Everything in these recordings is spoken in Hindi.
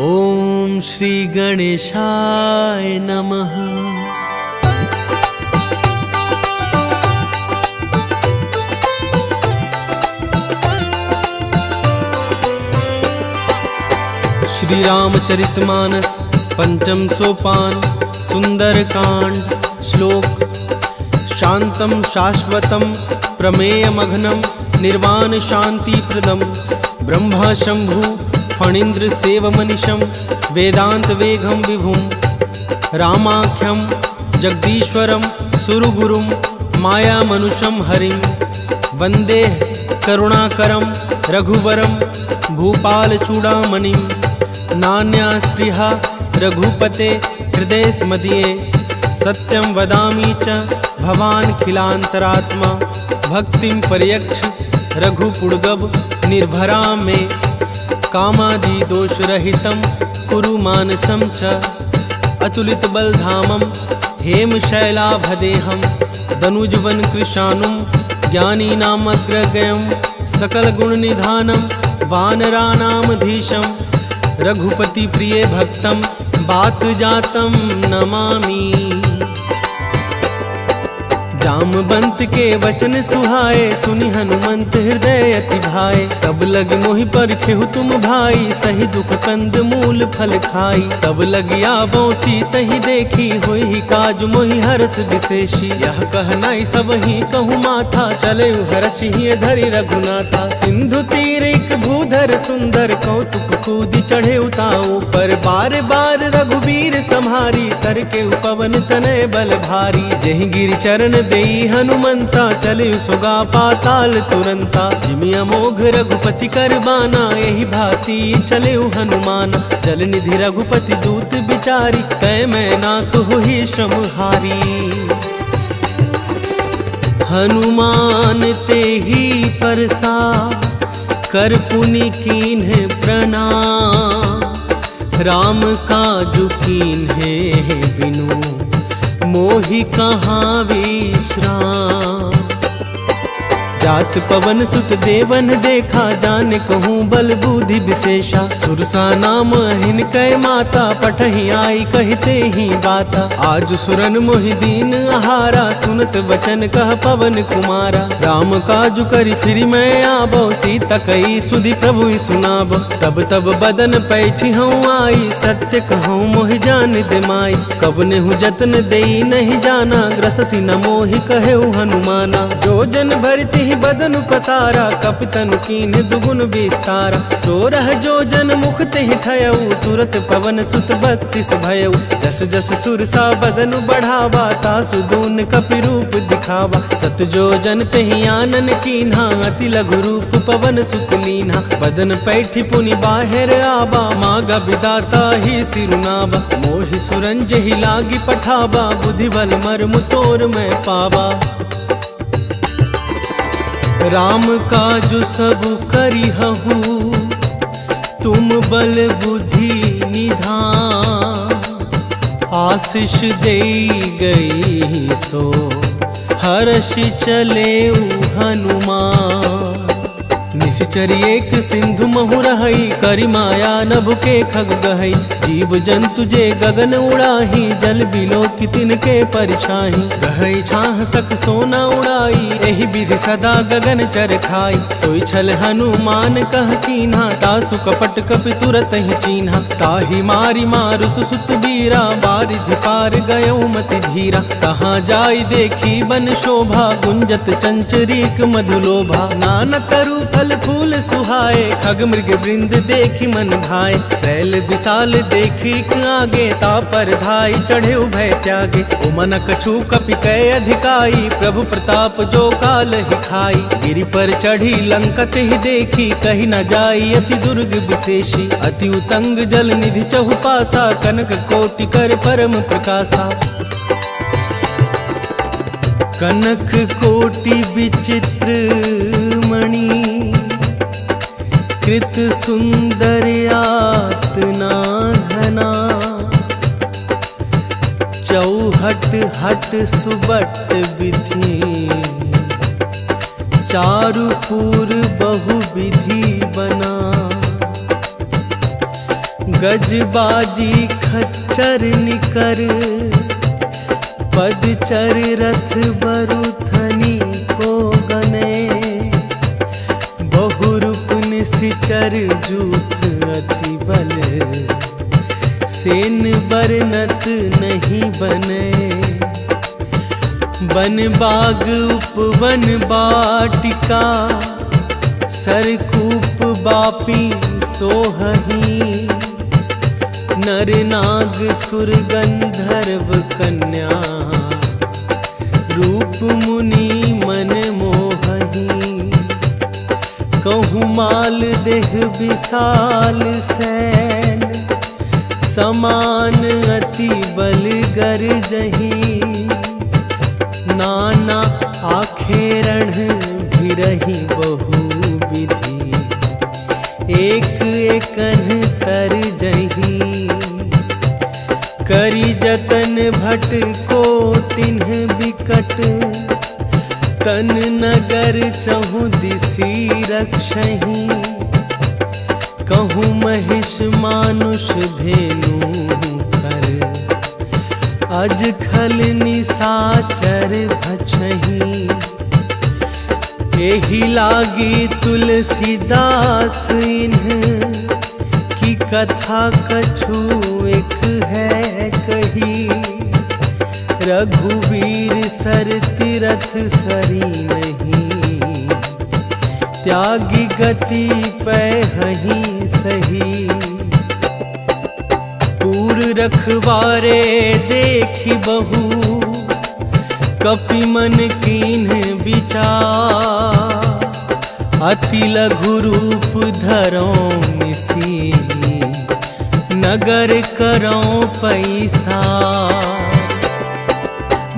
ओम श्री गणेशाय नमः। श्री रामचरितमानस पंचम सोपान सुंदरकांड। श्लोक। शांतं शाश्वतं प्रमेयमघनं निर्वाण शांतिप्रदं ब्रह्मा शंभु फणीन्द्र सेवमनिशं वेदांत वेगं विभुं रामाख्यं जगदीश्वरं सुरगुरुं मायामनुषं हरिं वंदे करुणाकरं रघुवरं भूपालचूडामणिं। नान्या स्पृहा रघुपते हृदयस्मदीये सत्यं वदामि च भवान् खिलान्तरात्मा। भक्तिं पर्यक्ष रघुपुङ्गव निर्भरां मे कामादि दोषरहितं कुरु मानसं च। अतुलितबलधामं हेमशैलाभदेहं दनुजवन कृशानुं ज्ञानीनामग्रगण्यं सकलगुणनिधानं वानराणामधीशं रघुपति प्रिय भक्तं बातजातं नमामि। जामवंत के वचन सुहाए सुनि हनुमंत हृदय अति भाए। तब लग मोहि परखेहु तुम भाई सही दुख कंद मूल फल खाई। तब लग आबो सीतहि देखी होई काज मोहि हरस विशेषी। यह कहनाई सब ही कहूँ माथा चले हरषि धरि रघुनाथा। सिंधु तीर एक भूधर सुंदर कौतुक कूद चढ़े उताऊ पर बार बार रघुबीर सम्हारी। तर के पवन तनय बल भारी जहि गिरि चरण देई हनुमंता चले सुगा पाताल तुरंता। जिमि अमोघ रघुपति कर बाना यही भांति चले हनुमाना। जल निधि रघुपति दूत बिचारी तय मैं नाक हुई श्रम हारी। हनुमान ते ही परसा कर पुनि कीन्ह प्रणाम। राम काजु कीन्हे बिनु मोहि कहाँ विश्राम। जात पवन सुत देवन देखा जान कहूँ बल बुद्धि विशेषा। सुरसा नाम हिनकै माता पठहि आई कहते ही बाता। आज सुरन मोहि दीन आहारा सुनत वचन कह पवन कुमारा। राम काजु करि फिर मैं आबो सीता कई सुधि प्रभु सुनाबो। तब तब बदन पैठी हूँ आई सत्य कहूँ मोहि जान दे माई। कब नेहु जतन देई नहीं जाना ग्रससी न मोहि कहेउ हनुमाना। जो जन भरति बदन पसारा कपितन कीन दुगुन विस्तारा। सोरह जो जन मुख तेहि ठयऊ तुरत पवन सुत 32 भयऊ। जस जस सुरसा बदन बढ़ावा तासु दून कपि रूप दिखावा। सत जो जन तेहि आनन कीन्हा अति लघु रूप पवन सुत लीन्हा। बदन पैठी पुनि बाहिर आबा मागा विदाता ही सिरुनावा। मोहि सुरंज ही लागी पठावा बुद्धि बल मर्म तोर मैं पावा। राम काजु सब करिहु तुम बल बुद्धि निधान। आशीष देई गई सो हर्षि चले हनुमान। निश्चरी एक सिंधु महु रहई करि माया नभ के खग गहई। जीव जंतु जे गगन उड़ाही जल बिलो कितिन के परिछाही। गहई छाह सख सोना उड़ाई एहि विधि सदा गगन चर खाई। सोई छल हनुमान कह कीन्हा तासु कपट कपि तुरत ही चीन्हा। ताहि मारी मारुत सुत बीरा बारिधि पार गयौ मति धीरा। कहाँ जाई देखी बन शोभा गुंजत चंचरीक मधुलोभा। नाना तरु फल फूल सुहाए खग मृग वृंद देखी मन भाए। शैल विशाल देखी आगे तापर धाई चढ़े भय त्यागे। उमन कछु कपि कै अधिकाई प्रभु प्रताप जो काल ही खाई। गिरि पर चढ़ी लंकत ही देखी कही न जाई अति दुर्ग विशेषी। अति उतंग जल निधि चहुपासा कनक कोटि कर परम प्रकाशा। कनक कोटि विचित्र मणि कृत सुंदर यातना घना। चौहट हट सुबट विधि चारुपुर बहु विधि बना। गजबाजी खच्चर निकर पदचर रथ बरुथनी को गने बहुरूप निसिचर जूथ अति बल सेन बरनत नहीं बने वन बाग उपवन बाटिका सरकूप बापी सोहही नर नाग सुर गंधर्व कन्या रूप मुनि मन मोहही कहूँ माल देह विशाल सैल समान अति बल गरजही नाना आखेरण भी रही बहु विधि एक एकन तर जही करी जतन भट को तिन्ह बिकट तन नगर चहु दिसी रक्षही कहूँ महिष मानुष धेनु कर अज खल निसाचर भछही एहि लागी तुलसीदास इन्ह की कथा कछु एक है कही रघुवीर सर तीरथ सरी नहीं त्यागी गति पैहही सही पूर रखवारे देखी बहु कपि मन कीन्ह विचार अति लघु रूप धरों मिसी नगर करों पैसा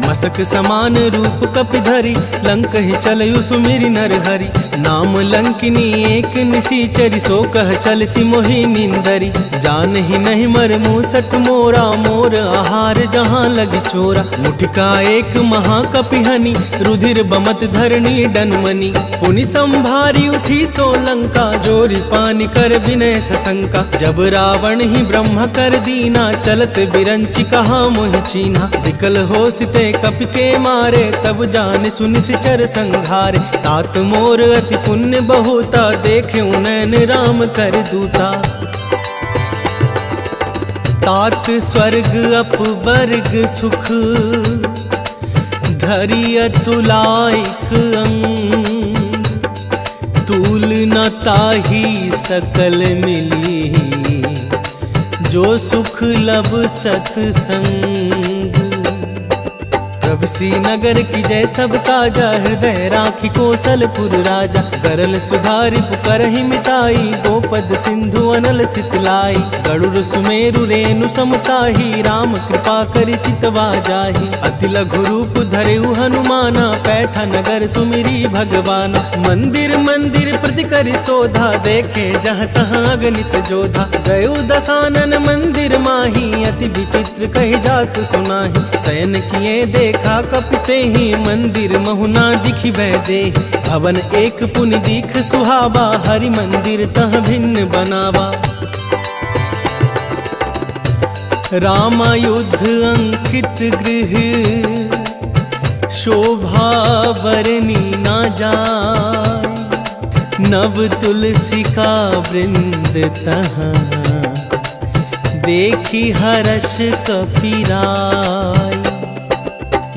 मसक समान रूप कपि धरि लंक ही चलयु सुमिरि नर हरि नाम लंकिनी एक निसीचरी सो कह चल सी मोहि निंदरी जान ही नहीं मर मूसट मोरा मोर आहार जहाँ लग चोरा मुठिका एक महाकपि हनि रुधिर बमत धरणी डनमनी पुनि संभारी उठी सो लंका जोरी पानी कर विनय सशंका जब रावण ही ब्रह्म कर दीना चलत बिरंचि कहा मोहि चीन्हा विकल हो सिते कपि के मारे तब जान सुनि सिचर संघारे तात मोर अति पुण्य बहुता देखे नैन राम कर दूता तात स्वर्ग अपवर्ग सुख धरि अतुलायक अंग तूल न ताही सकल मिली जो सुख लब सतसंग प्रभ नगर की जय सब काजा हृदय राखी कौशलपुर राजा गरल सुधारि पुकरहि मिताई गोपद सिंधु अनल सितलाई गरुड़ सुमेरु रेणु समताही राम कृपा करि चितवा जाहि अति लघु रूप धरेउ हनुमाना पैठा नगर सुमिरी भगवाना मंदिर मंदिर प्रति करि शोधा देखे जहाँ तहाँ अगणित जोधा गयो दसानन मंदिर माही अति विचित्र कहि जात सुनाही शयन किए देखा कपिते ही मंदिर महुना दिखि दे भवन एक पुनि दिख सुहावा हरि मंदिर तह भिन्न बनावा रामायुद्ध अंकित गृह शोभा बरनी ना जाय नव तुलसी का वृंद तहाँ देखी हर्ष कपिराय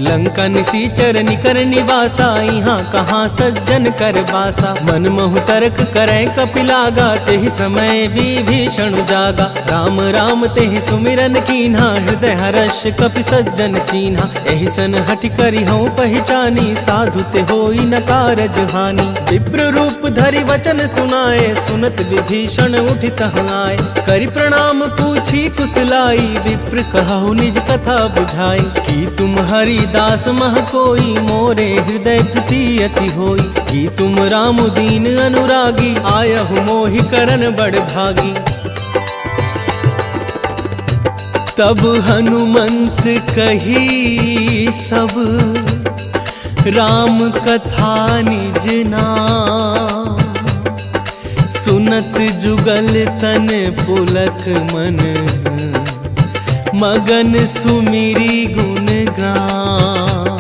लंका निसीचर निकर निवासा यहाँ कहाँ सज्जन कर बासा मन महु तर्क करे कपिलागा तेहि समय विभीषण जागा राम राम तेहि सुमिरन कीन्हा हृदय हर्ष कपि सज्जन चीन्हा एहि सन हठ करि हूँ पहचानी साधु ते होई न कारज हानि विप्र रूप धरि वचन सुनाए सुनत विभीषण उठित आए करि प्रणाम पूछी कुशलाई विप्र कहु निज कथा बुझाई कि तुम हरि दास मह कोई मोरे हृदय प्रीति अति होई कि तुम राम दीन अनुरागी आयहु मोहि करन बड़ भागी तब हनुमंत कही सब राम कथा निज नाम सुनत जुगल तन पुलक मन, मगन सुमिरी गुण गान।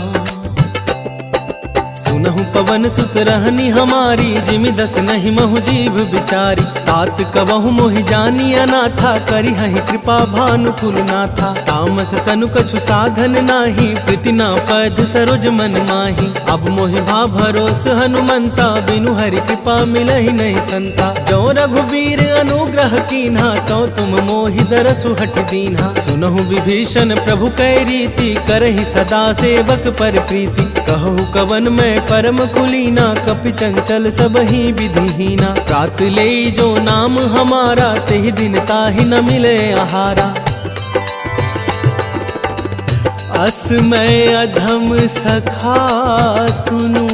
सुनहु पवन सुत रहनी हमारी, जिमि दस नहीं महु जीव बिचारी। तात कबहु मोहि जानी अनाथा, करी हहि कृपा भानुकुल नाथा। तामस तनु कछु साधन नाही, प्रीति ना पद सरोज मन माही। अब मोहि भा भरोस हनुमंता, बिनु हरि कृपा मिलहि नहीं संता। जो रघुवीर अनुग्रह कीन्हा, तो तुम मोहि दरसु हट दीन्हा। सुनहु विभीषण प्रभु कै रीति, करहि सदा सेवक पर प्रीति। कहु कवन मैं परम कुलीना, कपि चंचल सबहि विधिहीना। प्रात ले जो नाम हमारा, तेहि दिन ताहि न मिले आहारा। अस मैं अधम सखा सुनू,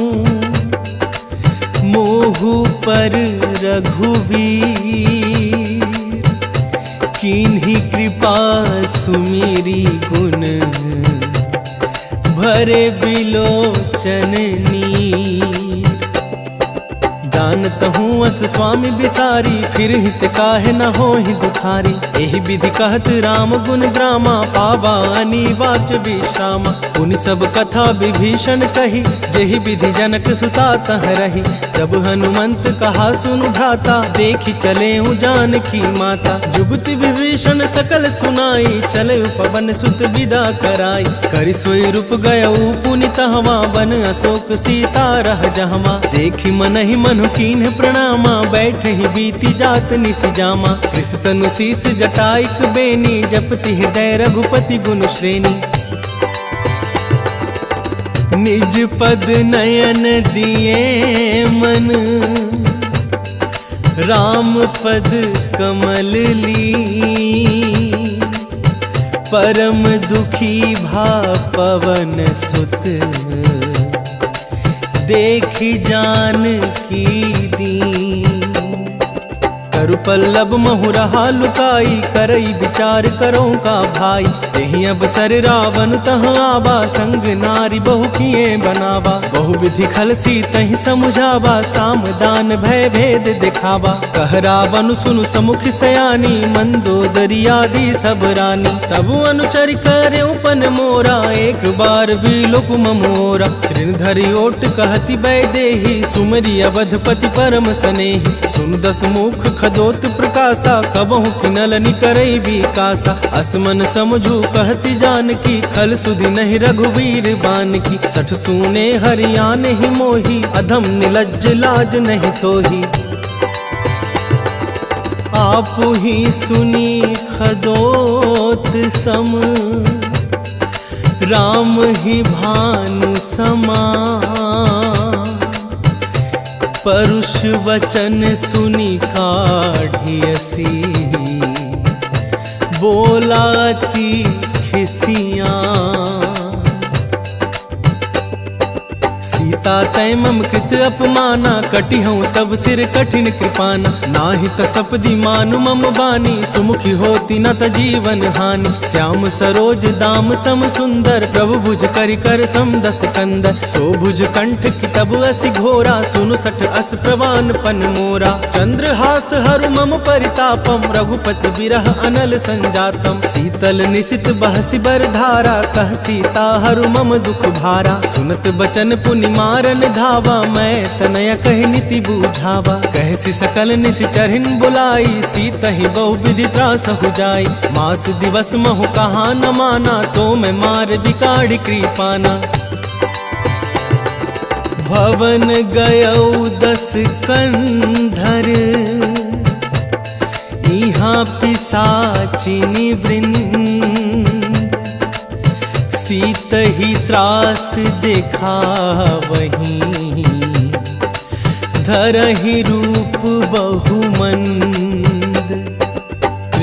मोहु पर रघुवीर। कीन्ही कृपा सुमिरी गुण, भरे बिलोचन नीर। जानत हूँ अस स्वामी बिसारी, फिर हित काहे न होहि दुखारी। एहि विधि कहत राम गुण ग्रामा, पावा अनिवाच विश्रामा। पुनि सब कथा विभीषण कही, जेहि विधि जनक सुता तह रही। जब हनुमंत कहा सुनु भ्राता, देखि चले जानकी माता। जुगति विभीषण सकल सुनाई, चले पवन सुत विदा कराई। करि सोई रूप गयऊ पुनि तहवा, बन अशोक सीता रह जहमा। देखि मनहि मनु कीन्ह प्रणामा, बैठ ही बीती जात निस जामा। कृष तनु शीस जटाइक बेनी, जपति हृदय रघुपति गुण श्रेणी। निज पद नयन दिए मन, राम पद कमल ली। परम दुखी भा पवन सुत, देखि जानकी दीन। करु पल्लव महु रहा लुकाई, करई विचार करो का भाई। तेहि अवसर रावण तह आवा, संग नारी बहु किए बनावा। बहु विधि खलसी तहि समुझावा, साम दान भय भेद दिखावा। कह रावण सुनु समुख सयानी, मंदोदरी आदि सब रानी। तब अनुचर करे उपन मोरा, एक बार भी लोक मोरा। तृण धरि ओट कहति बैदेही, सुमरि अवधपति परम सनेही। सुन दस मुख खदोत प्रकाशा, कबहु किनल निकरई विकासा। असमन समझू कहति जानकी, खल सुधि नहीं रघुवीर बानकी। सठ सूने हरियान ही मोही, अधम निलज्ज लाज नहीं तोही। आप ही सुनी खदोत सम, राम ही भानु समान। परुष वचन सुनी काढ़ियसी, बोलाती खिसियाँ। सीता तय मम कृत अपमाना, कटि हूँ तब सिर कठिन कृपाना। नाही तसपदी मानु मम बानी, सुमुखी होती न त जीवन हानि। श्याम सरोज दाम सम सुंदर, प्रभु भुज करि कर सम दस कंदर। सो भुज कंठ की तब असि घोरा, सुनु सठ अस प्रवान पन मोरा। चंद्रहास हरु मम परितापम, रघुपति बिरह अनल संजातम। शीतल निशित बहसि बर धारा, कह सीता हरु मम दुख भारा। सुनत बचन पुनि मारन धावा, मैं तनय कहि नीति बूझावा। कहसी सकल निशिचरहिन बुलाई, सीता ही बहु विधि त्रास हो जाई। मास दिवस महु कहा न माना, तो मैं मार बिकाड़ी कृपाना। भवन गयऊ 10 कंधर, इहाँ पिशाचिनी वृंद। सीत ही त्रास देखा वहीं, धरहि रूप बहुमंद।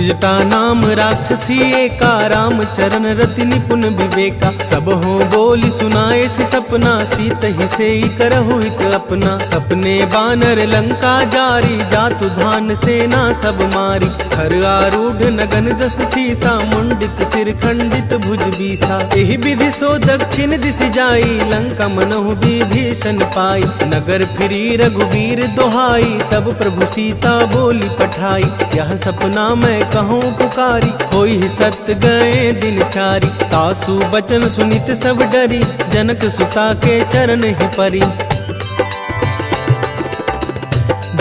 त्रिजटा नाम राक्षसी एका, राम चरण रति निपुण विवेका। सब हो बोली सुनाए से सपना, सीत ही से ही करहु हित अपना। सपने बानर लंका जारी, जातु धान सेना सब मारी। खर आरूढ़ नगन दस सीसा, मुंडित सिर खंडित भुज बीसा। एहि विधि सो दक्षिण दिश जाई, लंका मनहु विभीषण पाई। नगर फिरी रघुबीर दोहाई, तब प्रभु सीता बोली पठाई। यह सपना मैं कहूँ पुकारी, होई सत्य गए दिन चारी। तासु बचन सुनित सब डरी, जनक सुता के चरण ही परी।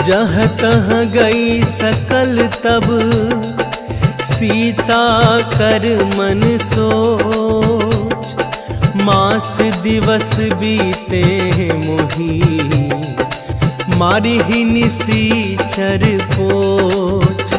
जहाँ तहाँ गई सकल तब, सीता कर मन सोच। मास दिवस बीते मोही, मारी ही निसीचर पोच।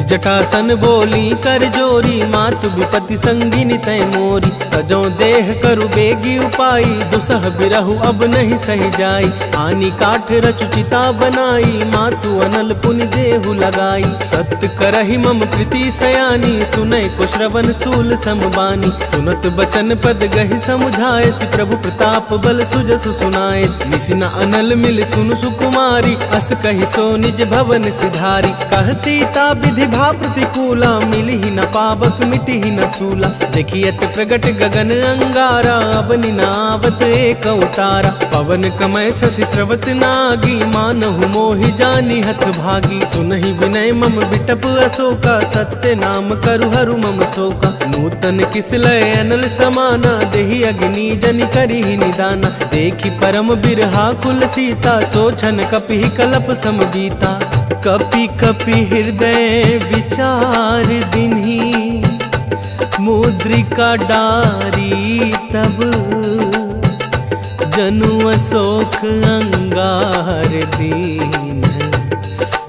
जटासन बोली कर जोरी, मातु विपति संगिनी तै मोरी। तजो देह करु बेगी उपाई, दुसह बिरहु अब नहीं सही जाई। आनी काठ रचु चिता बनाई, मातु अनल पुनि देहु लगाई। सत्य करहि मम प्रीति सयानी, सुनय को श्रवण सूल समबानी। सुनत बचन पद गहि समुझाए, प्रभु प्रताप बल सुजसु सुनाए। निसिना अनल मिल सुनु सुकुमारी, अस कहि सो निज भवन सिधारी। कह सीता विधि भा प्रतिकूला, मिली ही न पावक मिटी ही न सूला। देखियत प्रगट गगन अंगारा, अब निनावत एक उतारा। पवन कमय शशि स्रवत नागी, मानहु मोहि जानी हत भागी। सुनहि विनय मम बिटप अशोका, सत्य नाम करु हरु मम शोका। नूतन किसलय अनल समाना, देहि अग्नि जनि करिहि निदाना। देखि परम बिरहा कुल सीता, सोछन कपिहि कलप सम बीता। कपि कपि हृदय विचार दिन्ही, मुद्रिका डारी तब। जनु अशोक अंगार दीन,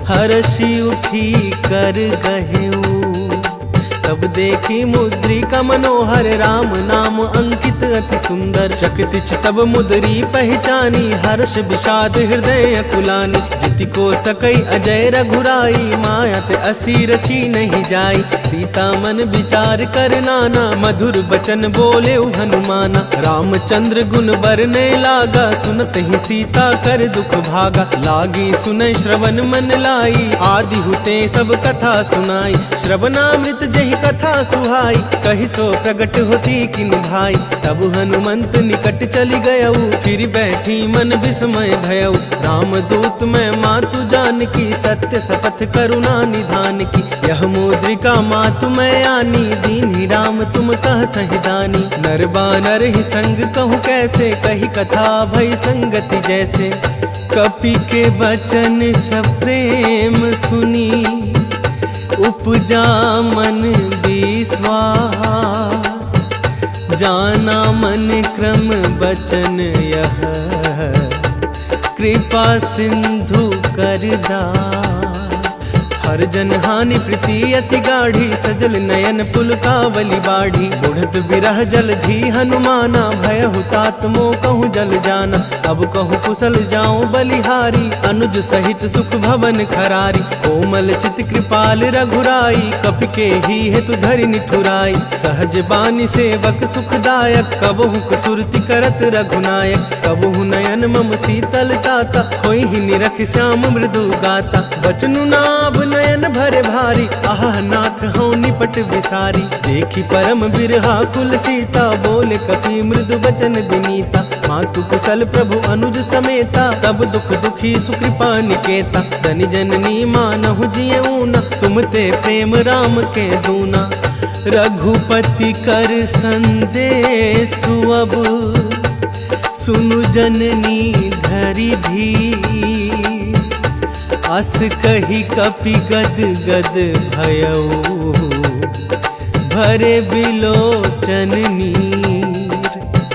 हर्षि उठी कर गहेऊ। तब देखी मुद्रिका मनोहर, राम नाम अंकित अति सुंदर। चकित तब मुद्री पहचानी, हर्ष विषाद हृदय अकुलानी। जिति को सकई अजय रघुराई, माया ते असी रची नहीं जाई। सीता मन विचार कर नाना, मधुर बचन बोले हनुमाना। रामचंद्र गुण बरने लागा, सुनत ही सीता कर दुख भागा। लागी सुनय श्रवण मन लाई, आदि हुते सब कथा सुनाई। श्रवणामृत जहि कथा सुहाई, कहि सो प्रगट होती किन भाई। तब हनुमंत निकट चली गयऊ, फिर बैठी मन विस्मय भयऊ। राम दूत मैं मातु जान की, सत्य शपथ करुणा निधान की। यह मुद्रिका मातु मैं आनी, दीन्ही राम तुम कह सहिदानी। नर बानर ही संग कहूँ कैसे, कही कथा भई संगति जैसे। कपि के वचन सप्रेम सुनी, उपजा मन विश्वास। जाना मन क्रम बचन यह, कृपा सिंधु कर दास। हर जन हानि प्रीति अति गाढ़ी, सजल नयन पुलकावली बाढ़ी। बुढ़त बिरह जल धी हनुमाना, भयहु तात मोह कहूँ जल जाना। अब कहूँ कुशल जाऊं बलिहारी, अनुज सहित सुख भवन खरारी। कोमल चित कृपाल रघुराई, कपि के ही हेतु धरि निठुराई। सहज बानी सेवक सुखदायक, कबहु कसुरति करत रघुनायक। कबहु नयन मम शीतल ताता, होई ही निरख श्याम मृदु गाता। बचनु नाभ नयन भरे भारी, आह नाथ हूँ निपट विसारी। देखी परम बिरहा कुल सीता, बोले कपि मृदु बचन विनीता। मातु कुशल प्रभु अनुज समेता, तब दुख दुखी सुकृपा निकेता। धनि जननी मानहु जियऊना, तुम ते प्रेम राम के दूना। रघुपति कर संदेश अब, सुनु जननी धरि धीर। अस कही कपि गद गद भयऊ, भरे बिलोचन नीर।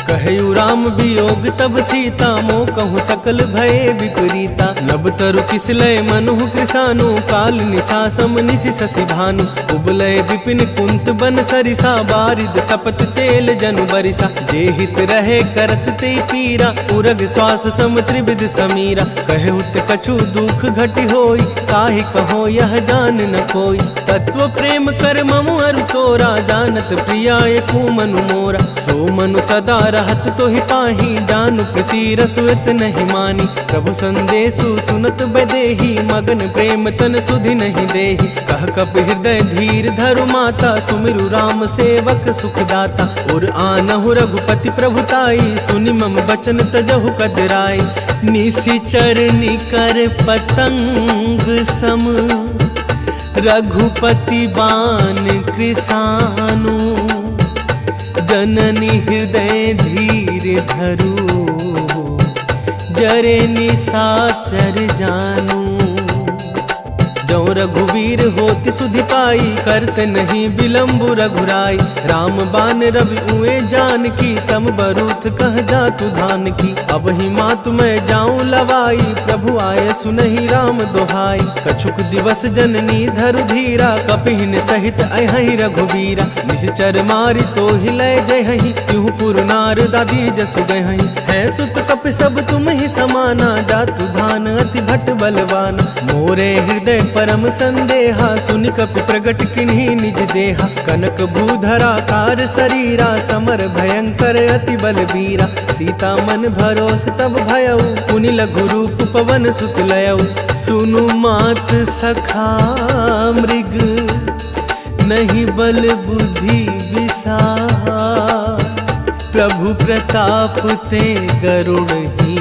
कह कहु राम वियोग तब सीता, मोह कहूँ सकल भये विपरीता। नभ तरु किसलय मनुः कृसानु, काल निशा सम निशि शशि भानु। उबलय विपिन कुंत बन सरिसा, बारिद तपत तेल जनु बरिसा। जे हित रहे करत ते पीरा, उरग श्वास सम त्रिविध समीरा। कहउत कछु दुख घटि होई, काहि कहो यह जान न कोई। तत्व प्रेम कर ममु अरु तोरा, जानत प्रियाय को मनु मोरा। सो मनु सदा रहत तो ही पाही, जानु प्रति रसुत नहीं मानी। प्रभु संदेशु सुनत बदेही, मगन प्रेम तन सुधि नहीं देही। कह कप हृदय धीर धरु माता, सुमिरु राम सेवक सुखदाता। और आनहु रघुपति प्रभुताई, सुनि मम बचन तजहु कदराई। निशिचर निकर पतंग सम, रघुपति बान कृसानु। जननी हृदय धीर धरु, जरे निशाचर जानू। जो रघुवीर होति सुधि पाई, करते नहीं विलम्ब रघुराई। राम बान रवि उए जान की, तम बरूथ कह जातु धान की। अब ही मातु मैं जाऊं लवाई, प्रभु आए सुनहि राम दोहाई। कछुक दिवस जननी धरु धीरा, कपिहिन सहित अहि रघुबीरा। निश्चर मारि तो ही लय जयहि, त्यों पुर नार दादी जसु गयहि। है सुत कपि सब तुम ही समाना, जातु धान अति भट बलवाना। मोरे हृदय परम संदेहा, सुनि कपि प्रगट किन्हीं निज देहा। कनक भूधराकार शरीरा, समर भयंकर अति बलबीरा। सीता मन भरोस तब भयउ, पुनि लघु रूप पवन सुत लयउ। सुनु मात सखा मृग, नहीं बल बुद्धि विसार। प्रभु प्रताप ते गरुड़ ही,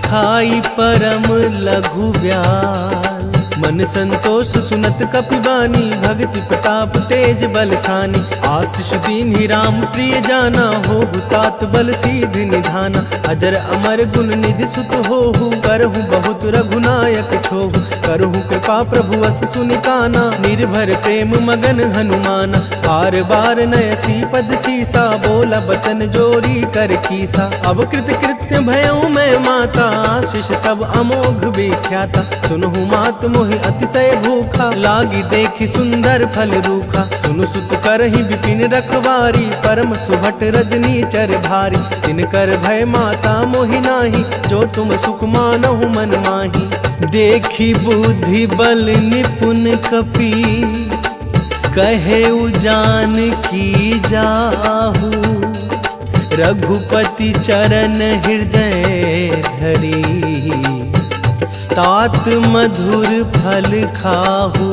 खाई परम लघु ब्याल। मन संतोष सुनत कपिबानी, भक्ति प्रताप तेज बलसानी। आशीष दीन ही राम प्रिय जाना, हो तात बल सीध निधाना। अजर अमर गुण निधि सुत होहु, करहु बहुत रघुनायक छोहु। करहु कृपा प्रभु अस सुनिकाना, निर्भर प्रेम मगन हनुमाना। बार बार नयसी पद सीसा, बोला बचन जोरी कर कीसा। अब कृत कृत्य भयउ मैं माता, आशीष तब अमोघ विख्याता। सुनहु मात मोहि अतिशय भूखा, लागी देखी सुंदर फल रूखा। सुनु सुत करहि विपिन रखवारी, परम सुभट रजनी चर भारी। तिनकर भय माता मोहि नाही, जो तुम सुख मानहु मन माही। देखी बुद्धि बल निपुण कपि, कहे उजान की जाहू। रघुपति चरण हृदय धरी, तात मधुर फल खाहू।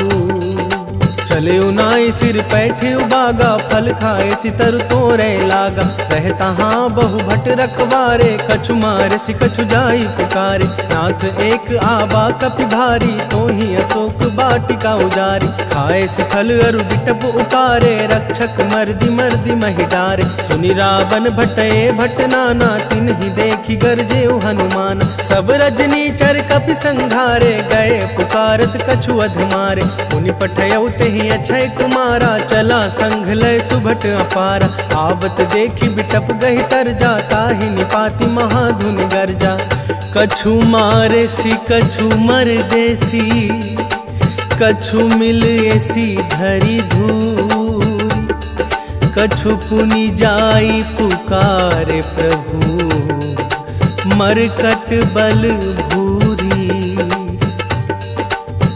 चले उनाई सिर पैठे उबागा, फल खाए सितर तोरे लागा। रहता हाँ बहु भट रखवारे, कछु मारे सि कछु जाई पुकारे। नाथ एक आबा कपि भारी, तो ही अशोक बाटिका उजारी। खाए सि फल अरु बिटप उतारे, रक्षक मर्दि मर्दि महि डारे। सुनि रावण भटए भट नाना, तिन्हि देखी गरजे हनुमान। सब रजनी चर कपि संघारे, गए पुकारत कछु अध मारे। पुनि पठयउ तेहि अक्षय कुमारा, चला संघ लय सुभट अपारा। आवत देखी बिटप गहि तर जा, ताहि निपाति महाधुनि गर्जा। कछु मारे सी कछु मर देसी, कछु मिल ऐसी धरी धूरी। कछु पुनि जाई पुकारे प्रभु, मरकट बल भूरी।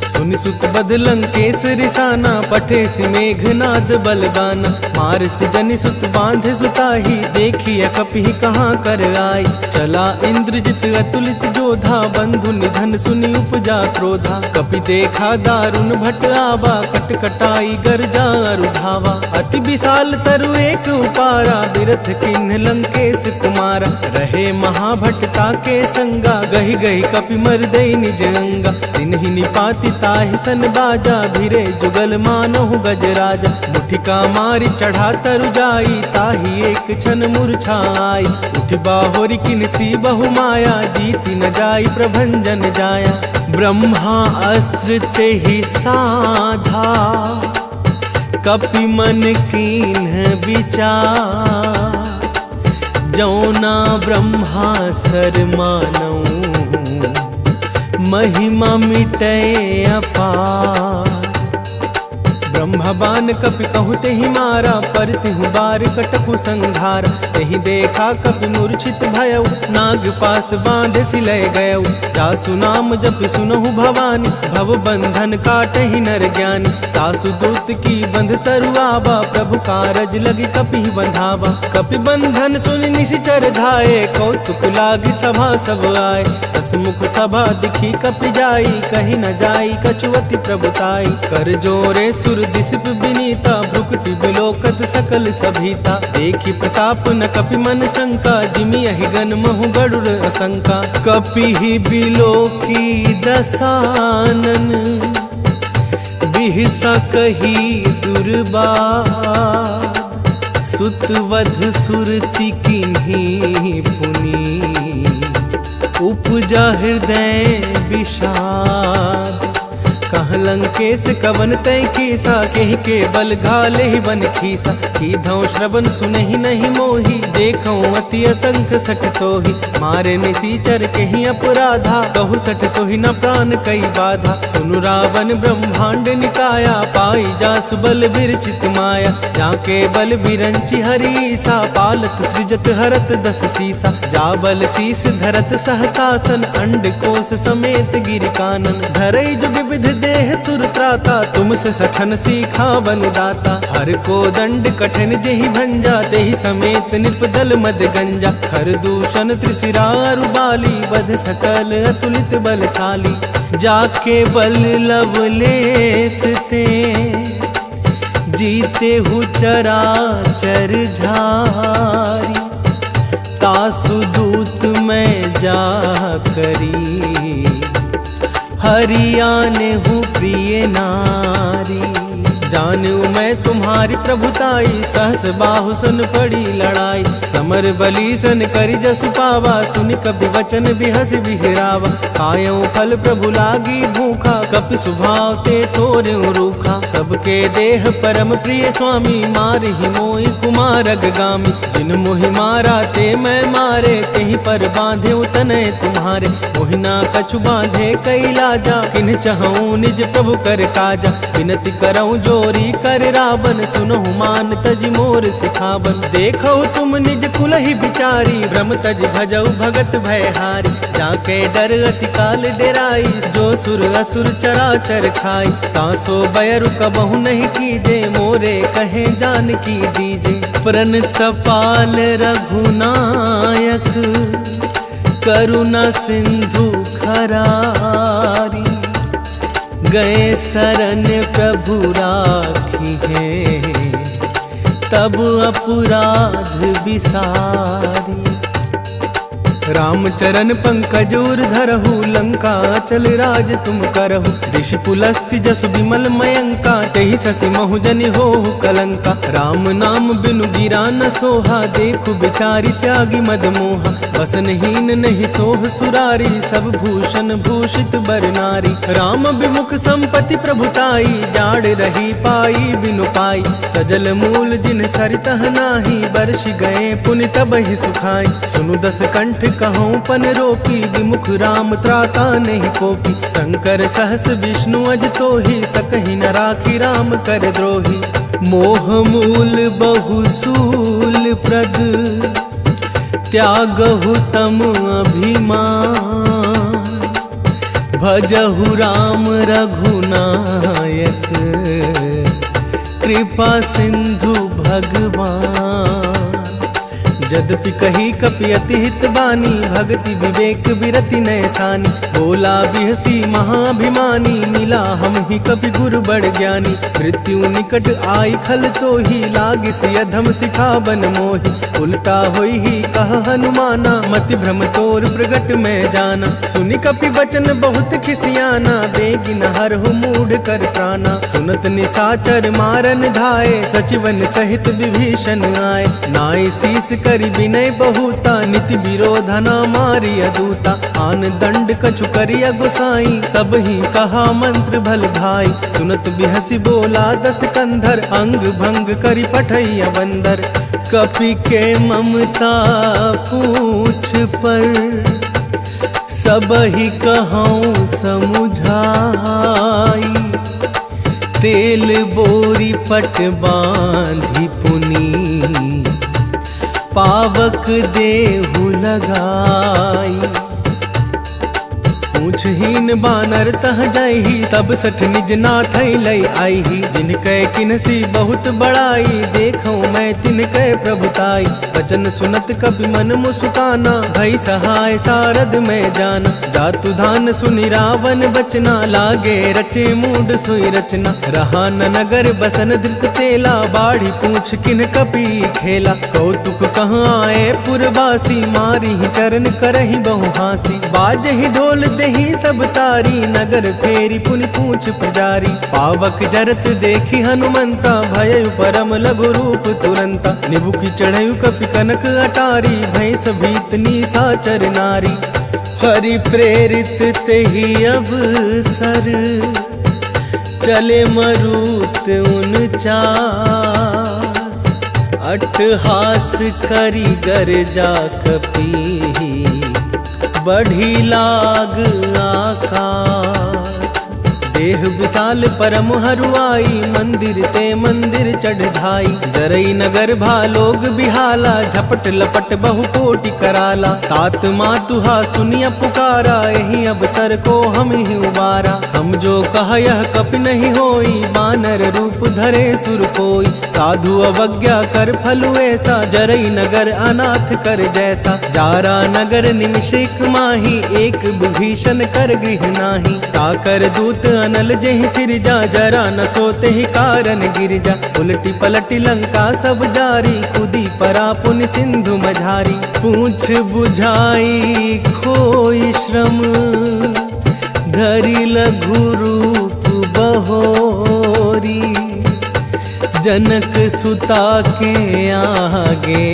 सुनि सुत बद लंकेश रिसाना, पठे सि मेघनाद बलबाना। मार सि जनि सुत बांधे सुताही, देखिए कपिहि कहाँ कर आई। चला इंद्रजित अतुलित जोधा, बंधु निधन सुनि उपजा क्रोधा। कपि देखा दारुण भट आबा, कट कटाई गर्जा अरु धावा। अति विशाल तरु एक उपारा, बिरथ किन्ह लंकेश कुमारा। रहे महाभटता के संगा, गहि गहि कपि मर्दई निज अंगा। तिन्हि निपाति ताहि सन बाजा, भिरे जुगल मानहु गजराजा। मुठिका मारी चढ़ा तरु जाई, ताहि एक क्षण मूर्छाई। उठ बाहोरी किनसी बहु माया, जीति न जाई प्रभंजन जाया। ब्रह्मा अस्त्र तेहि साधा, कपि मन कीन्ह विचार। जौना ब्रह्मा सर मानौ महिमा मिटै अपार। ब्रह्मबान कपि कहु तेहि मारा, पर तिहु बार कटकु संघार। तेहि देखा कपि मूर्छित भयउ, नाग पास बांधे सिलय गयउ। जासु नाम जप सुनहु भवानी, भव बंधन काटहि नर ज्ञानी। तासु दूत की बंध तरुआबा, प्रभु कारज लगी कपि बंधावा। कपि बंधन सुनि निशिचर धाये, कौतुक लागी सभा सब आए। हसमुख सभा दिखी कपि जाई, कहीं न जाई कछुअति प्रभुताई। कर जोरे सुर दिसिप विनीता, भ्रुकुटि बिलोकत सकल सभीता। देखी प्रताप न कपि मन शंका, जिमि यहि गन महु गरुड़ असंका। कपि ही बिलोकी दसानन, बिहसा कही दुर्बाद। सुतवध सुरति किन्ही पुनी, उपजा हृदय विषाद। कहाँ लंकेश कवन तय कीसा, केहि के बल घाले ही बन खीसा। कीधौ श्रवण सुनहि नहीं मोही, देखौ अति असंख सठ तोहि। मारे निसीचर केहि अपराधा, कहु सठ तोहि न प्राण कई बाधा। सुनु रावण ब्रह्मांड निकाया, पाई जासु बल विरचित माया। जाके बल बिरंचि हरीसा, पालत सृजत हरत दस सीसा। जा बल शीस धरत सहसासन, अंड कोश समेत गिरि कानन। धरई जुग विधि देह सुर त्राता, तुमसे सठन सीखा बनुदाता। हर को दंड कठिन जेहि भंजा, तेहि समेत निपदल मद गंजा। खर दूषण त्रिशिरारु बाली, बध सकल अतुलित बलशाली। जाके बल लवलेस ते, जीते हु चराचर झारी। तासु दूत मैं जा करी, हरियाने हूँ प्रिय नारी। जानू मैं तुम्हारी प्रभुताई, सहस बाहु सुन पड़ी लड़ाई। समर बलि सन करि जसु पावा, सुनि कपि वचन बिहस बिहरावा। खायऊ फल प्रभु लागी भूखा, कपि सुभाव ते तोरऊ रूखा। सबके देह परम प्रिय स्वामी, मारहि मोहि कुमार अगगामी। जिन मोहि मारा ते मैं मारे, तेहि पर बांधे तनय तुम्हारे। मोहि ना कछु बांधे कई लाजा, किन चहऊँ निज प्रभु कर काजा। विनति करऊँ जोरी कर रावण, सुनहु मान तज मोर सिखावन। देखो तुम निज कुलहि बिचारी, भ्रम तज भजऊ भगत भयहारी। जाके डर अति काल डेराई, जो सुर असुर चराचर खाई। तासो बैरु कबहु नहीं कीजे, मोरे कहे जान की दीजे। प्रणतपाल रघुनायक, करुणा सिंधु खरारी। गए शरण प्रभु राखी है, तब अपराध विसारी। रामचरण पंकज उर धरहु, लंका चल राज तुम करहु। ऋषि पुलस्त्य जसु विमल मयंका, तेहि शशि महु जनि होहु कलंका। राम नाम बिनु गिरा न सोहा, देखु बिचारी त्यागी मद मोहा। वसनहीन नहीं सोह सुरारी, सब भूषण भूषित बर नारी। राम विमुख संपत्ति प्रभुताई, जाड़ रही पाई बिनु पाई। सजल मूल जिन सरितह नाही, बरसि गए पुनि तबहि सुखाई। सुनु दस कंठ कहूँ पन रोपी, विमुख राम त्राता नहीं कोपी। शंकर सहस विष्णु अज तोहि, सकहि न राखी राम कर द्रोही। मोह मूल बहुसूल प्रद, त्यागहु तम अभिमान। भजहु राम रघुनायक, कृपा सिंधु भगवान। जद्यपि कही कपि अति हित बानी, भक्ति विवेक विरति नैसानी। बोला बिहसी महाभिमानी, मिला हम ही कपि गुरु बड़ ज्ञानी। मृत्यु निकट आई खल तो ही, लागिसि अधम सिखावन मोहि। उल्टा होई ही कह हनुमाना, मति भ्रम तोर प्रगट में जाना। सुनि कपि वचन बहुत खिसियाना, बेगिन हरहु मूढ़ कर प्राणा। सुनत निशाचर मारन धाये, सचिवन सहित विभीषण आए। नाई शीस कर करी विनय बहुता, नीति विरोधा न मारी अदूता। आन दंड कछु करिया गोसाई, सब ही कहा मंत्र भल भाई। सुनत बिहसी बोला दस कंधर, अंग भंग करी पठैया बंदर। कपि के ममता पूछ पर, सब ही कहूँ समुझाई। तेल बोरी पट बांधी पुनी, पावक देहु लगाई। पूछहीन बानर तह जाही, तब सठ निज नाथ लई आईही। जिनकै किन्हसी बहुत बड़ाई, देखो मैं तिनकै प्रभुताई। वचन सुनत कपि मन मुस्काना, भई सहाय सारद में जाना। जातु धान सुनि रावण बचना, लागे रचे मूड सोई रचना। रहा न नगर बसन धृत तेला, बाढ़ी पूछ किन्ह कपि खेला। कौतुक कहाँ आए पुरवासी, मारी चरण करही बहु हासी। बाजहि ढोल देहि सब तारी, नगर फेरी पुनि पूछ पुजारी। पावक जरत देखी हनुमंता, भयउ परम लघु रूप तुरंता। निबुकी चढ़यु कपि कनक अटारी, भैंस भीतनी साचर नारी। हरि प्रेरित तेहि अवसर, चले मरुत 49। अट्टहास करी गर्जा कपि, बढ़ी लाग आकाश। देह विशाल परम हरुआई, मंदिर ते मंदिर चढ़ ढाई। जरई नगर भालोग बिहाला, झपट लपट बहु कोटि कराला। तात मातुहा सुनिया पुकारा, यही अवसर को हम ही उबारा। हम जो कहा यह कपि नहीं होई, बानर रूप धरे सुर कोई। साधु अवज्ञा कर फलु ऐसा, जरई नगर अनाथ कर जैसा। जारा नगर निमिषेक माही, एक विभीषण कर गृह नाही। ताकर दूत अनल जेहि सिरजा, जरा न सोते ही कारण गिरजा। उलटी पलटी लंका सब जारी, कूदी परा पुनि सिंधु मझारी। पूछ बुझाई खोई श्रम, धरि लघु रूप बहोरी। जनक सुता के आगे,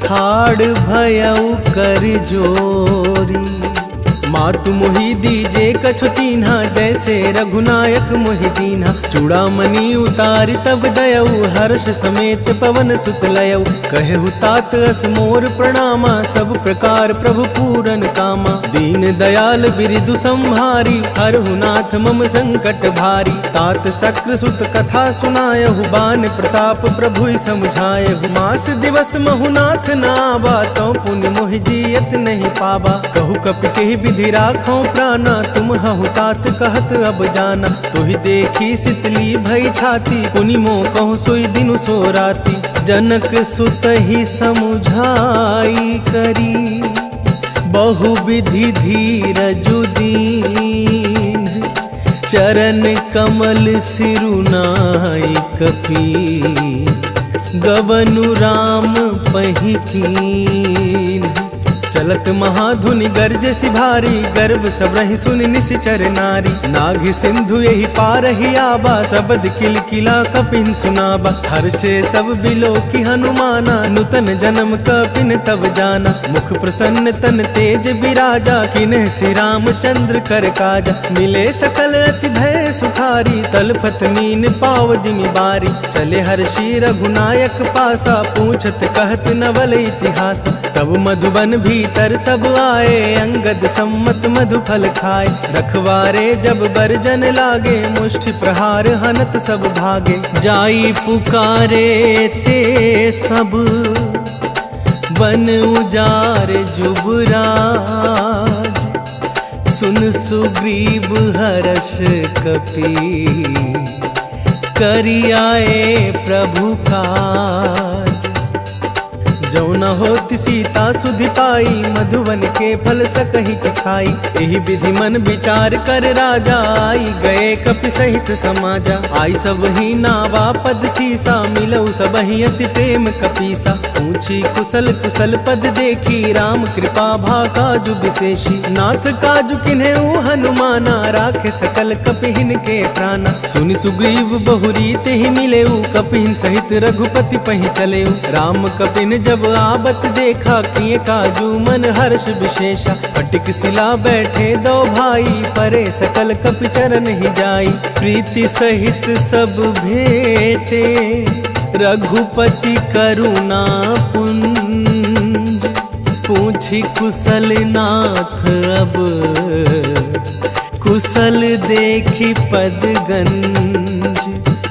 ठाड़ भयउ कर जोरी। मातु मोहि दीजे कछु चीन्हा, जैसे रघुनायक मोहि दीन्हा। चूड़ामणि उतारि तब दयऊ, हर्ष समेत पवन सुत लयऊ। कहु तात अस मोर प्रणामा, सब प्रकार प्रभु पूरन कामा। दीन दयाल बिरिदु संहारी, हरहु नाथ मम संकट भारी। तात शक्र सुत कथा सुनायहु, बान प्रताप प्रभु समझायहु। मास दिवस महु नाथ नावा, तो पुण्य मोहि जियत नहीं पावा। कहु कपि केहि विधि राखो प्राणा, तुम हहु तात कहत अब जाना। तुहि देखी सितली भई छाती, पुनि मोह कहु सोई दिनु सो राती। जनक सुत ही समुझाई करी, बहु विधि धीरजु दीन। चरण कमल सिरुनाई कपि, गवनु राम पहि कीन। चलत महाधुनि गर्जे सिभारी, गर्व सब रही सुनि निशिचर नारी। नाघ सिंधु यही पार ही आबा, सबद किलकिला कपिन सुनाबा। हर्षे सब बिलो की हनुमाना, नूतन जन्म कपिन तब जाना। मुख प्रसन्न तन तेज बिराजा, किन्ह श्री रामचंद्र कर काजा। मिले सकल अति भय सुखारी, तलफत मीन पाव जिमि बारी। चले हर्षि रघुनायक पासा, पूछत कहत नवल इतिहास। तब मधुबन भीतर सब आए, अंगद सम्मत मधु फल खाए। रखवारे जब बरजन लागे, मुष्टि प्रहार हनत सब भागे। जाई पुकारे ते सब, बन उजार जुबराज। सुन सुग्रीव हर्ष कपि, करि आए प्रभु काज। जो न होती सीता सुधि पाई, मधुवन के फल सकहि की खाई। एहि विधि मन विचार कर राजा, आई गए कपि सहित समाजा। आई सब ही नावा पद सीसा, मिलऊ सब ही अति प्रेम कपीसा। पूछी कुशल कुशल पद देखी, राम कृपा भा काजु विशेषी। नाथ काजु किन्हें हनुमाना, राखे सकल कपिहिन के प्राणा। सुनि सुग्रीव बहुरी तेहि मिलेऊ, कपिहिन सहित रघुपति पहि चलेऊ। राम कपिन जब आबत देखा, किए काजू मन हर्ष विशेषा। फटिक सिला बैठे दो भाई, परे सकल कपि चरण ही जाई। प्रीति सहित सब भेटे, रघुपति करुणा पुंज। पूछी कुशल नाथ अब, कुशल देखी पद गंज।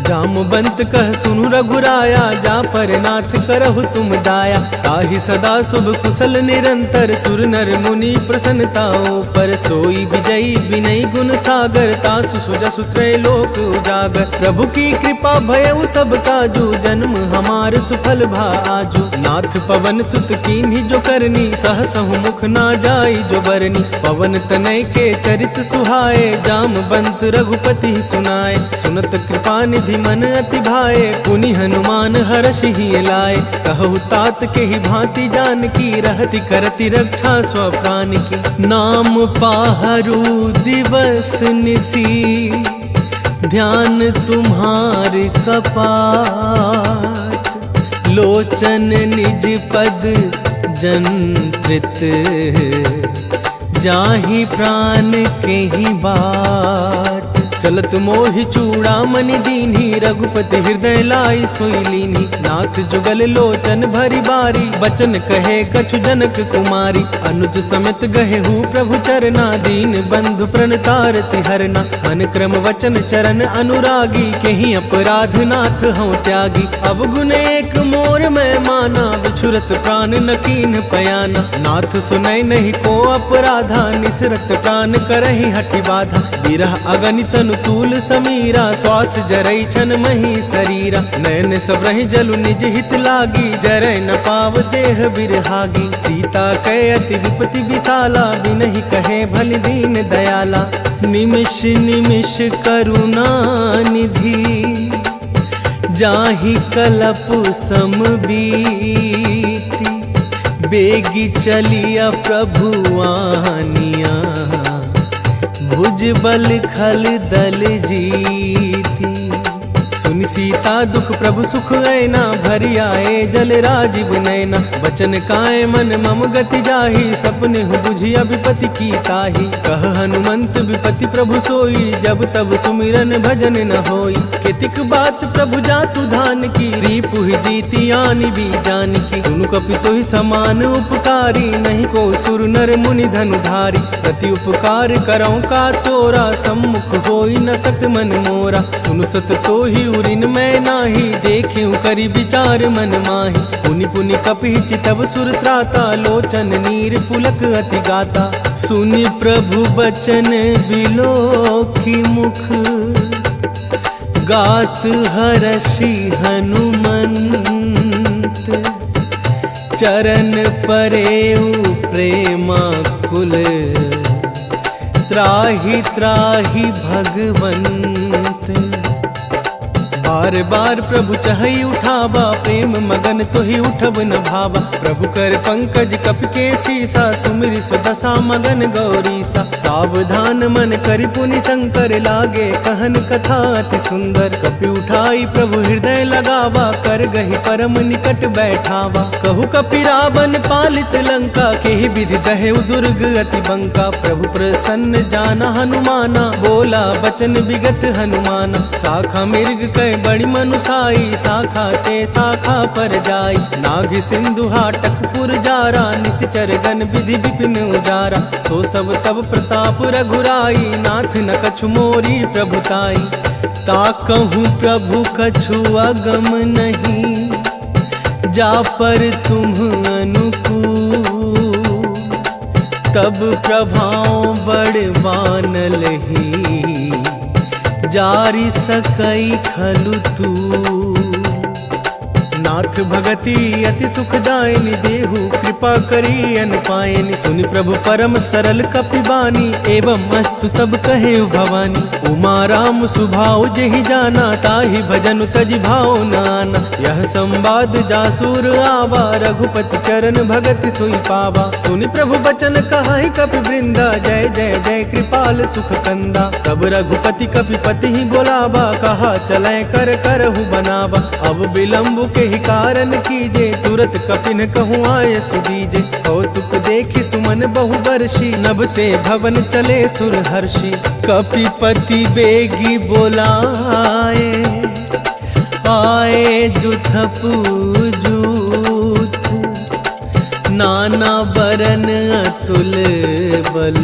जामवंत कह सुनु रघुराया, जा पर नाथ करहु तुम दाया। ताहि सदा शुभ कुशल निरंतर, सुर नर मुनि प्रसन्नताओ पर। सोई विजयी विनय गुण सागर, तासु सुजसु त्रैलोक उजागर। प्रभु की कृपा भयउ सब काजू, जन्म हमार सुफल भा आजू। नाथ पवन सुत कीन्ही जो करनी, सहसहु मुख ना जाई जो बरनी। पवन तनय के चरित सुहाए, जामवंत रघुपति सुनाए। सुनत कृपा निधि मन अति भाए, पुनि हनुमान हर्ष ही लाए। कहु तात के ही भांति जानकी, रहति करति रक्षा स्वप्राण की। नाम पाहरु दिवस निसी, ध्यान तुम्हार कपाट। लोचन निज पद जंत्रित, जाहि प्राण के ही बाट। चलत मोहि चूड़ामणि दीन्ही, रघुपति हृदय लाई सोई लीन्ही। नाथ जुगल लोचन भरी बारी, बचन कहे कछु जनक कुमारी। अनुज समेत गहेहु प्रभु चरना, दीन बंधु प्रणतारति हरना। मन क्रम वचन चरण अनुरागी, केहि अपराध नाथ हूँ त्यागी। अवगुण एक मोर मैं माना, बिछुरत प्राण न कीन्ह पयाना। नाथ सुनय नहीं को अपराधा, निसरत प्राण करहि हठि बाधा। बिरह अगणित अनुकूल समीरा, श्वास जरई छन मही शरीरा। नयन सब रहि जलु निज हित लागी, जरय न पाव देह बिरहागी। सीता कै अति विपति विशाला, बिनहि कहे भलि दीन दयाला। निमिष निमिष करुणा निधि, जाहि कलप सम बीती। बेगी चलिया प्रभु आनिया, भुज बल खल दल जीती। सुनि सीता दुख प्रभु सुख ऐना, भरी आए जल राजीव नैना। बचन काए मन मम गति जाहि, सपने हु बुझिया विपति की ताहि। कह हनुमंत विपति प्रभु सोई, जब तब सुमिरन भजन न होई। केतिक बात प्रभु जातु धान की, रीपु ही जीती आनि भी जानकी। तुनु कपि तोहि समान उपकारी, नहीं को सुर नर मुनि धनुधारी। प्रति उपकार करऊं का तोरा, सम्मुख होई न सक मन मोरा। सुनु सत तोहि उरिन मैं नाही, देखिउ करि विचार मन माहि। पुनि पुनि कपि चितव सुर त्राता, लोचन नीर पुलक अति गाता। सुनि प्रभु बचन बिलोखि मुख, गात हरषि हनुमंत। चरण परेउ प्रेमाकुल, त्राहि त्राहि भगवंत। बार बार प्रभु चहई उठावा, प्रेम मगन तोहि उठब न भावा। प्रभु कर पंकज कपि के सीसा, सुमिरि स्वदशा मगन गौरीसा। सावधान मन करि पुनि शंकर, लागे कहन कथा अति सुंदर। कपि उठाई प्रभु हृदय लगावा, कर गहि परम निकट बैठावा। कहु कपि रावण पालित लंका, केहि विधि दहेउ दुर्ग अति बंका। प्रभु प्रसन्न जाना हनुमाना, बोला बचन विगत हनुमाना। शाखा मृग कै बड़ी मनुसाई, शाखा ते शाखा पर जाई। नाग सिंधु हाटक पुर जारा, निश्चर गण विधि विपिन उजारा। सो सब तब प्रताप रघुराई, नाथ न कछु मोरी प्रभुताई। ताकहु प्रभु कछु अगम नहीं, जा पर तुम अनुकूल। तब प्रभाव बड़वानल ही, जारी सकई खलु तू। नाथ भगति अति सुखदायिनी, देहु कृपा करी अन पायनि। सुनि प्रभु परम सरल कपिबानी, एवं अस्तु तब कहे भवानी। उमा राम सुभाव जेहि जाना, ताहि भजन तजि भाव नाना। यह संवाद जासुर आवा, रघुपति चरण भगति सोई पावा। सुनि प्रभु बचन कहाहि कपि वृंदा, जय जय जय कृपाल सुख कंदा। तब रघुपति कपिपति ही बोलावा, कहा चलै कर करहु बनावा। अब विलंब के ही कारण कीजे, तुरत कपिन कहूँ आय सुदीजे। कौतुक देखि सुमन बहु बरसी, नभते भवन चले सुर हर्षि। कपिपति बेगी बोलाए, आए जुथप जूथ। नाना बरन अतुल बल,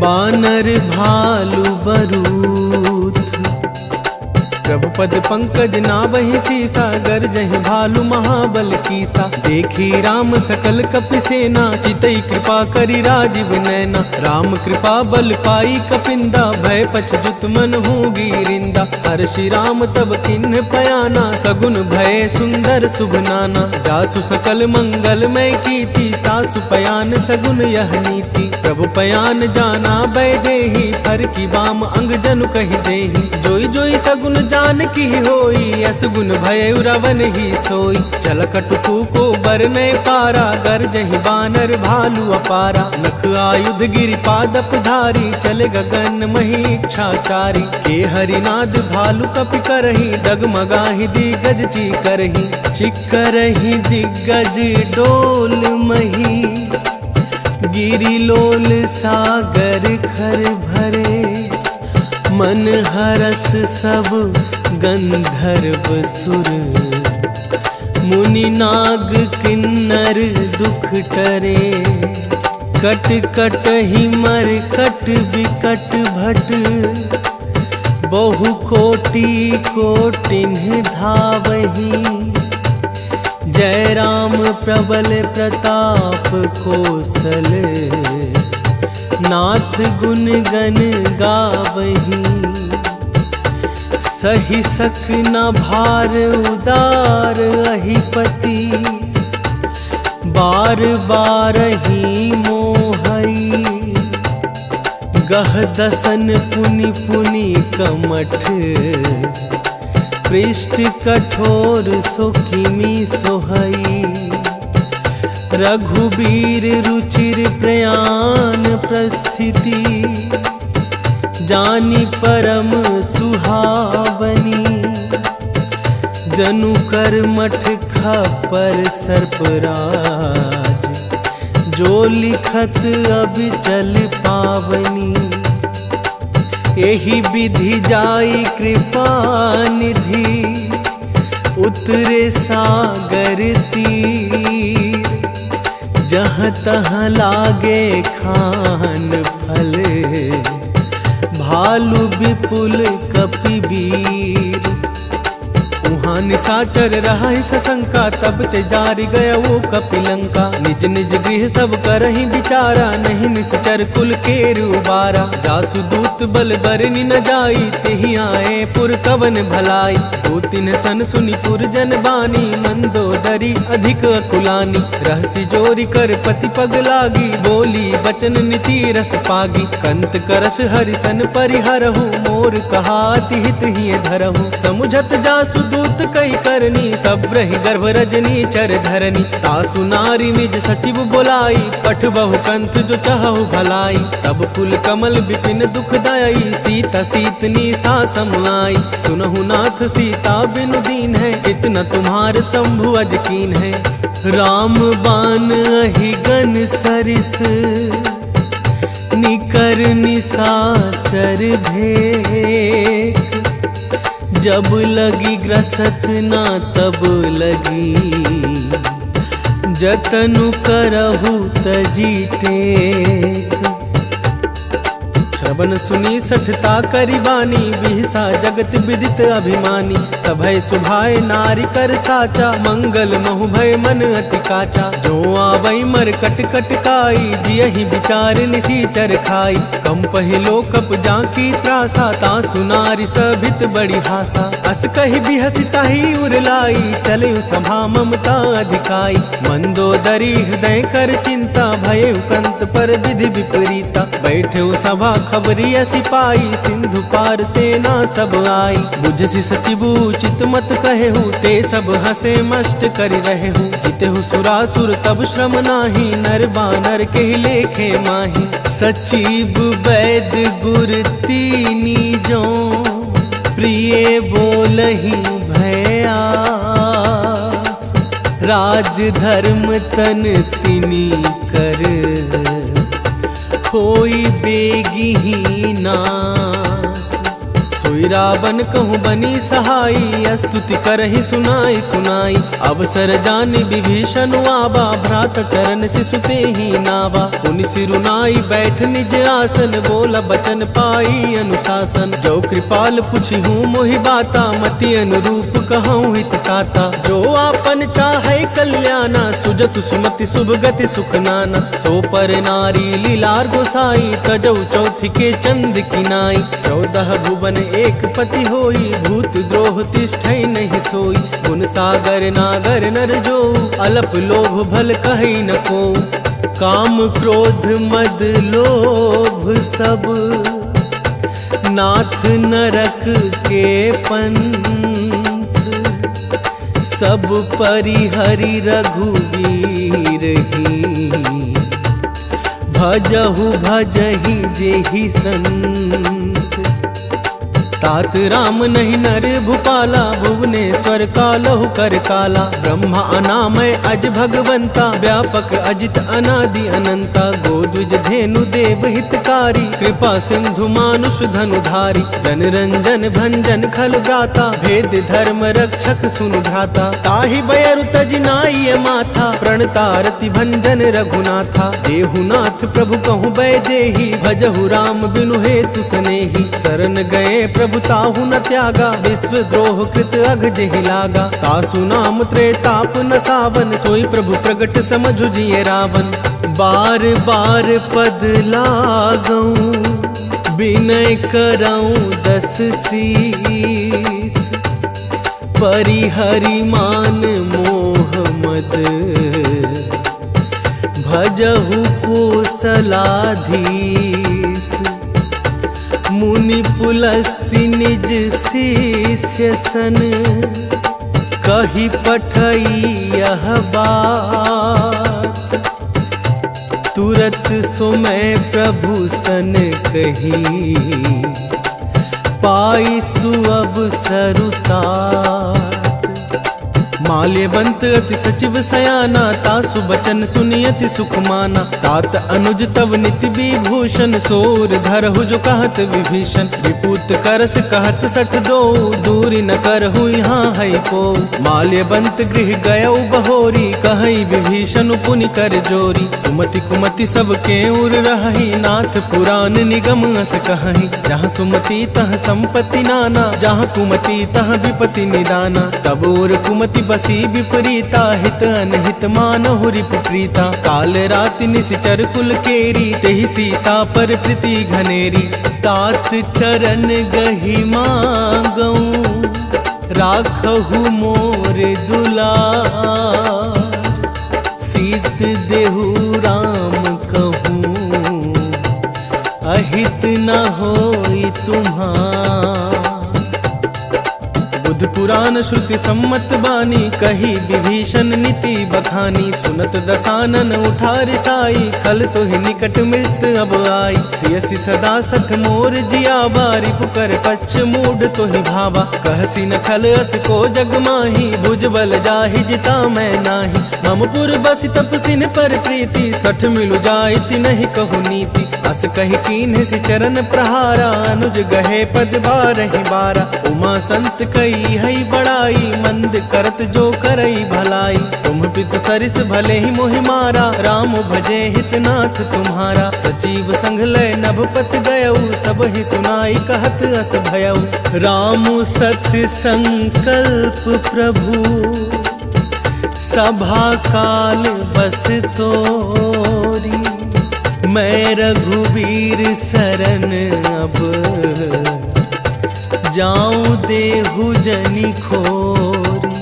बानर भालु बरूथ। प्रभु पद पंकज नावहि सीसा, गरजहि भालु महाबल कीसा। देखी राम सकल कपि सेना, चितई कृपा करि राजीव नैना। राम कृपा बल पाई कपिंदा, भय पछजुत मन हूँ गिरिंदा। हर्षि राम तब किन्ह पयाना, सगुन भय सुंदर शुभ नाना। जासु सकल मंगल मय कीर्ति, तासु पयान सगुन यह नीति। प्रभु पयान जाना बैदेहि, हर की बाम अंग जनु कहि देहि। जोई जोई सगुन जान की होई, अस गुण भय रावण ही सोई। चल कटुकु को बरने पारा, गरजहि बानर भालु अपारा। नख आयुध गिरि पादप धारी, चले गगन मही इच्छाचारी। के हरिनाद भालु कपि करही, डगमगाहि दिग्गज ची करही। चिक्करहि दिग्गज डोल मही, गिरि लोल सागर खर भरे। मन हरस सब गंधर्व सुर, मुनि नाग किन्नर दुख टरे। कट कट ही मर कट बिकट भट, बहु कोटि कोटिन्ह धावही। जय राम प्रबल प्रताप कौशल, नाथ गुण गण गावही। सही सक न भार उदार अहिपति, बार बार ही मोहई। गह दसन पुनि पुनि कमठ, पृष्ठ कठोर सोकिमी सोहई। रघुबीर रुचिर प्रयाण प्रस्थिति, जानी परम सुहावनी। जनु कर मठ खपर सर्पराज, जो लिखत अबिचल पावनी। एहि विधि जाई कृपा निधि, उतरे सागर तीर। जहाँ तहाँ लागे खान फल, भालु विपुल कपिवीर। उहाँ निशाचर रहा सशंका, तब ते जारि गया वो कपिलंका। निज निज गृह सब करहि विचारा, नहीं निश्चर कुल केर उबारा। जासु दूत बल बरनि न जाई, तेहि आए पुर कवन भलाई। दो तीन सन सुनि पुर जन बानी, मंदोदरी अधिक अकुलानी। रहसि जोरि कर पति पग लागी, बोली बचन नीति रस पागी। कंत करस हरिसन परिहरहु, मोर कहा अति हित हिय धरहु। समुझत जासु दूत कई करनी, सब रही गर्भ रजनी चर धरनी। तासु नारी निज सचिव बोलाई, पठ बहु कंथ जो चाहु भलाई। तब कुल कमल विपिन दुखदाई, सीता सीतनी सा समाई। सुनहु नाथ सीता बिनु दीन है, इतना तुम्हार शंभु अजकीन है। राम बान अहिगन सरिस, निकर निशाचर भेक। जब लगी ग्रसत ना तब लगी, जतनु करहु तजी टेक। श्रवण सुनी सठता करिबानी, बिहसा जगत विदित अभिमानी। सभय सुभाय नारी कर साचा, मंगल महु भय मन अति काचा। जो आवै मर कट कट काई, जियहि विचार निसीचर खाई। कम पहिलो कप जाकी त्रासा, तासु नारी सभित बड़ी हासा। अस कहि बिहसि ताहि उरलाई, चले सभा ममता अधिकाई। मंदोदरी हृदय कर चिंता, भय कंत पर विधि विपरीता। बैठे सभा खबरिया सिपाही, सिंधु पार सेना सब आई। बुझसि सचिबु चित मत कहेहु, ते सब हसे मष्ट करि रहेहु। जितेहु सुरासुर तब श्रम नाही, नर बानर के लेखे माही। सचिव वैद गुर तीनी जो, प्रिय बोलहि भयास। राज धर्म तन तिनी कर, होई बेगी नास। सोई रावण कहूँ बनी सहाई, स्तुति करहि सुनाई सुनाई। अवसर जानि विभीषण आवा, भ्रात चरण सिसुते ही नावा। उन सिरुनाई बैठ निज आसन, बोला बचन पाई अनुशासन। जो कृपाल पुछि हूँ मोहि बाता, मति अनुरूप कहूँ हित काता। जो आपन चाहे कल्याणा, सुजत सुमति शुभ गति सुख नाना। सो पर नारी लीलार गोसाई, तजौ चौथी के चंद किनाई। 14 भुवन एक पति होई, भूत द्रोह तिष्ठै नहीं सोई। गुण सागर नागर नर जो, अलप लोभ भल कहि न को। काम क्रोध मद लोभ सब, नाथ नरक के पंथ। सब परिहरि रघुवीर ही, भजहु भजहि जेहि संत। तात राम नहीं नर भूपाला, भुवनेश्वर कालहु कर काला। ब्रह्मा अनामय अज भगवंता, व्यापक अजित अनादि अनंता। गोद्विज धेनु देव हितकारी, कृपा सिंधु मानुष धनुधारी। जन रंजन भंजन खल भ्राता, भेद धर्म रक्षक सुनु भ्राता। ताहि बयरु तजनाई माथा, प्रणतारति भंजन रघुनाथा। देहुनाथ प्रभु कहूँ बैदेही, भजहु राम बिनु हेतु सनेही। शरण गए प्रभु ताहु न त्यागा, विश्व द्रोह कृत अघ जेहि लागा। तासु नाम त्रेताप न सावन, सोई प्रभु प्रगट समझु जिये रावण। बार बार पद लागऊं, विनय करऊं 10 शीस। परिहरि मान मोह मद, भजहु कोसलाधीश। मुनि पुलस्ति निज शिष्य सन, कही पठई यह बात। तुरत सुमय प्रभु सन कही, पाई सुअवसर तात। माल्यवंत अति सचिव सयाना, तासु बचन सुनियति सुख माना। तात अनुज तव निति विभूषण, सोर धरहु जो कहत विभीषण। विपूत करस कहत 62, दूरी न करहु यहाँ है को। माल्यवंत गृह गयौ बहोरी, कहई विभीषण पुनि कर जोरी। सुमति कुमति सब के उर रही, नाथ पुराण निगम अस कहई। जहाँ सुमति तह संपत्ति नाना, जहाँ कुमति तह विपति निदाना। तब और कुमति बसी विपरीता, हित अनहित मानहु रिपु प्रीता। काल राति निश्चर कुल केरी, तेहि सीता पर प्रीति घनेरी। तात चरण गहि मांगऊं, राखहु मोर दुलार। सीत देहु राम कहूँ, अहित न होई तुम्हार। बुध पुराण श्रुति सम्मत बानी, कही विभीषण नीति बखानी। सुनत दसानन उठार साई, खल तो ही निकट मृत अब आई। सियसि सदा सठ मोर जिया, बारी पुकर पच्छ मूड तो ही भावा। कहसी न खल अस को जग माही, भुजबल जाहि जिता मैं नाही। ममपुर बसि तपसिन पर प्रीति, सठ मिलु जाइति नहीं कहु नीति। अस कहि कीन्ह सि चरण प्रहारा, अनुज गहे पद बारहि बारा। उमा संत कई हई बड़ाई, मंद करत जो करई भलाई। तुम पितु सरिस भले ही मोहि मारा, राम भजे हितनाथ तुम्हारा। सचिव संग लय नभपति गयऊ, सब ही सुनाई कहत अस भयऊ। राम सत्य संकल्प प्रभु, सभा काल बस तोरी। मैं रघुबीर शरण अब, जाऊं देहु जनि खोरी।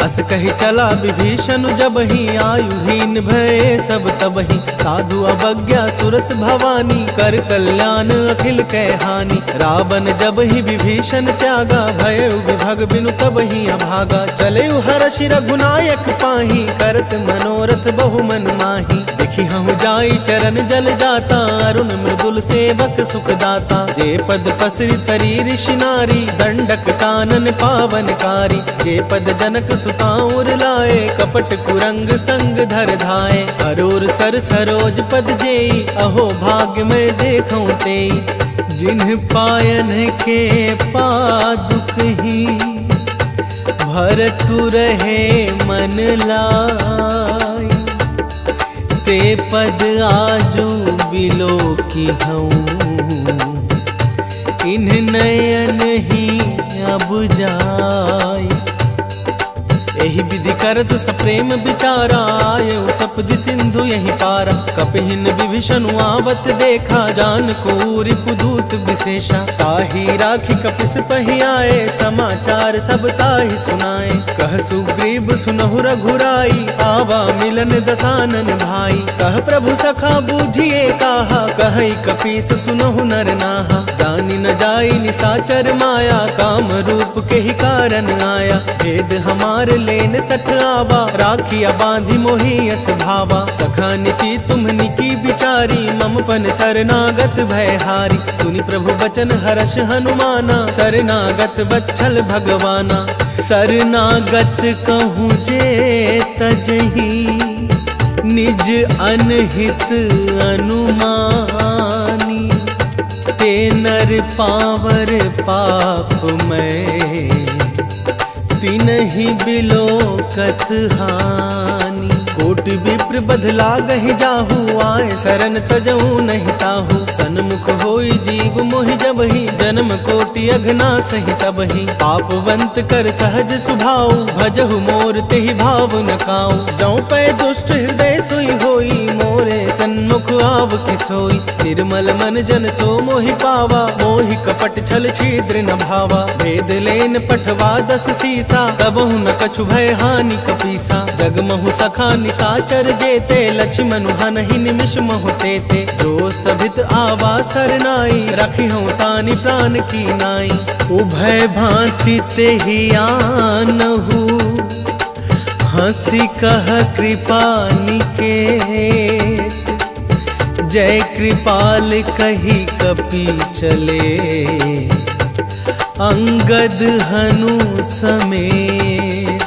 अस कही चला विभीषण जब ही, आयुहीन भये सब तबहि। साधु अवज्ञा सुरत भवानी, कर कल्याण अखिल कै हानि। रावण जब ही विभीषण त्यागा, भय विभग बिनु तब ही अभागा। चले हर्षि रघुनायक पाही, करत मनोरथ बहु मन माही। देखी हम जाई चरण जल जाता, अरुण मृदुल सेवक सुखदाता। जे पद पसरी तरी ऋषि नारी, दंडक कानन पावनकारी। जे पद जनक सुताउर लाए, कपट कुरंग संग धर धाए। अरूर सर सरोज पद जेई, अहो भाग्य में देखूं तेई। जिन्ह पायन के पादुक ही, भरतु रहे मन लाई। ते पद आजू बिलो की हूँ, इन्ह नयन ही अब जाय। यही विधि करत सप्रेम विचारा, आयो सपदि सिंधु यही पारा। कपिहिन विभीषण आवत देखा, जान को रिपुदूत विशेषा। ताही राखी कपिस पहि आए, समाचार सब ताही सुनाए। कह सुग्रीव सुनहु रघुराई, आवा मिलन दसानन भाई। कह प्रभु सखा बूझिए काहा, कहई कपीस सुनहु नर नाहा। जानि न जाई निसाचर माया, काम रूप के ही कारण आया। भेद हमार लेन सख आवा, राखिया बांधी मोहि यस भावा। सखा नीति तुम्हनि की विचारी, मम पन शरणागत भयहारी। सुनि प्रभु बचन हर्ष हनुमाना, शरणागत बच्छल भगवाना। शरणागत कहूँ जे तजहि, निज अनहित अनुमानी। ते नर पावर पाप में, तिनहि बिलोकत हानि। कोट विप्र बधला गहि जाहू, आए शरण तजऊ नहीं ताहू। सन्मुख होई जीव मोहि जबहि, जन्म कोटि अघना सहि तबहि। पापवंत कर सहज सुभाऊ, भजहु मोर तेहि भाव न काऊ। जौ पै दुष्ट हृदय सोई होई, मोरे सन्मुख आव किसोई। निर्मल मन जन सो मोहि पावा, मोहि कपट छल छिद्र न भावा। भेद लेन पठवा दस सीसा, तबहु न कछु भय हानि कपीसा। जगमहु सखा निसाचर जेते, लक्ष्मण हनहि निमिष महु तेते। जो सभित आवा सरनाई, रखी हूँ तानि प्राण की नाई। उभय भांति तेहि आनहु, हंसी कह कृपा निकेत। जय कृपाल कही कपि चले, अंगद हनु समेत।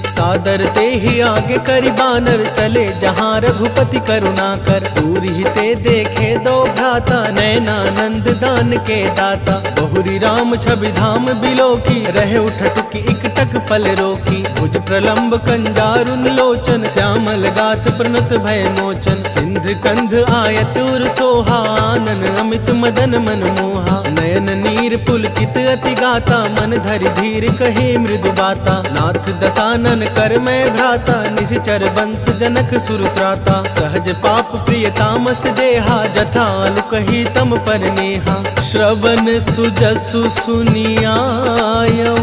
सादर ते ही आगे करि बानर, चले जहाँ रघुपति करुणा कर। दूर ही ते देखे दो भ्राता, नैनानंद दान के दाता। बहुरी राम छवि धाम बिलोकी, रहे उठटुकी इकटक पल रोकी। भुज प्रलंब कंजारुन लोचन, श्यामल गात प्रणत भय मोचन। सिंध कंध आयत उर सोहा, आनन अमित मदन मन मोहा। नयन नीर पुलकित अति गाता, मन धरि धीर कहे मृदु बाता। नाथ दसानन कर मैं भ्राता, निशिचर वंश जनक सुरत्राता। सहज पाप प्रिय तामस देहा, जथालु कही तम पर नेहा। श्रवण सुजसु सुनियायऊं,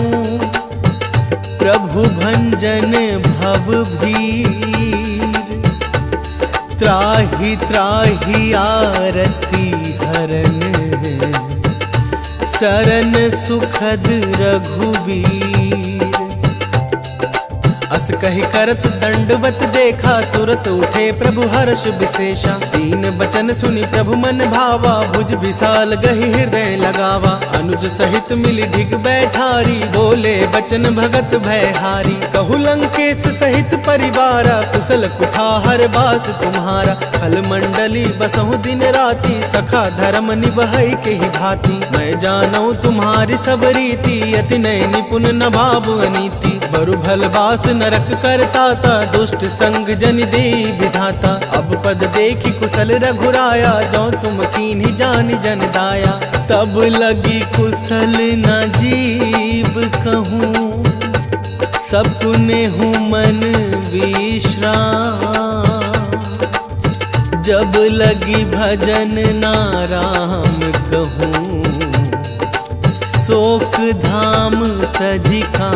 प्रभु भंजन भव भीर। त्राहि त्राहि आरती हरन, शरण सुखद रघुवीर। अस कहि करत दंडवत देखा, तुरत उठे प्रभु हर्ष विशेषा। दीन बचन सुनि प्रभु मन भावा, भुज विशाल गहि हृदय लगावा। अनुज सहित मिल ढिग बैठारी, बोले बचन भगत भयहारी। कहु लंकेश सहित परिवारा, कुशल कुठार बास तुम्हारा। फल मंडली बसहु दिन राति, सखा धर्म निभई के ही भांति। मैं जानऊ तुम्हारी सब रीति, अति नय निपुण न भाव अनीति। बरु भलबास नरक करता ता, दुष्ट संग जन दे विधाता। अब पद देखी कुशल रघुराया, जो तुम कीन्ही जान जन दाया। तब लगी कुशल न जीव कहूँ, सपने हूँ मन विश्राम। जब लगी भजन नाराम कहूँ, शोक धाम तजिका।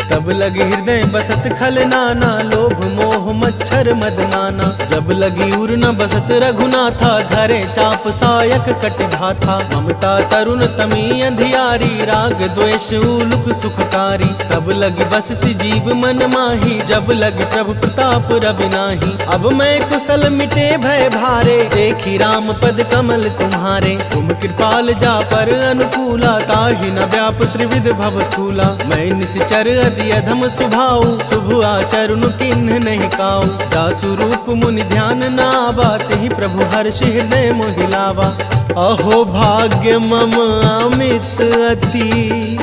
तब लगी हृदय बसत खल नाना, लोभ मोह मच्छर मदमाना। जब लगी उर न बसत रघुनाथा, धरे चाप सायक कटिभाथा। ममता तरुण तमी अंधियारी, राग द्वेष उलुक सुखकारी। तब लगी बसती जीव मन माही, जब लगी प्रभु प्रताप रवि नाही। अब मैं कुशल मिटे भय भारे, देखी राम पद कमल तुम्हारे। तुम कृपाल जा पर अनुकूला, ताहि न व्याप त्रिविध भवसूला। मैं निश्चर अति अधम सुभाऊ, शुभ आचरण किन्ह नहीं काऊ। जासु रूप मुनि ध्यान ना बाते ही, प्रभु हर्ष हृदय मोहिलावा। अहो भाग्य मम अमित अति,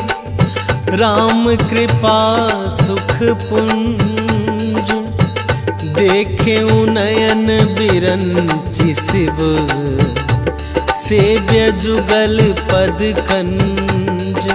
राम कृपा सुख पुंज। देखे नयन बिरंचि शिव, सेव्य जुगल पद कंज।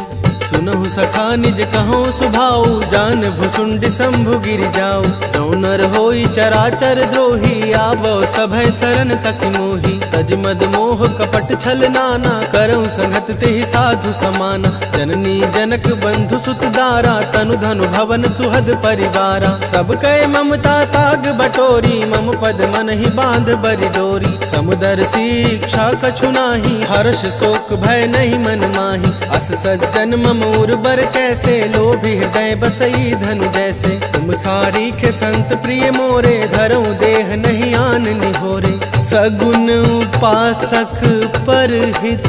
सुनहु सखा निज कहूँ सुभाऊ, जान भुसुंड शंभु गिर जाऊ। जो नर होई चराचर द्रोही, आवो सभय शरण तक मोही। तज मद मोह कपट छल नाना, करऊँ संगत तेहि साधु समाना। जननी जनक बंधु सुत दारा, तनु धनु भवन सुहद परिवारा। सब कय ममता ताग बटोरी, मम पद मन ही बांध बरि डोरी। समुदर शिक्षा कछु नाही, हर्ष शोक भय नहीं मन माही। अस सज्जन मम उर्बर कैसे, लोभी हृदय बसई धनु जैसे। तुम सारी के संत प्रिय मोरे, धरऊं देह नहीं आन निहोरे। सगुन उपासक पर हित,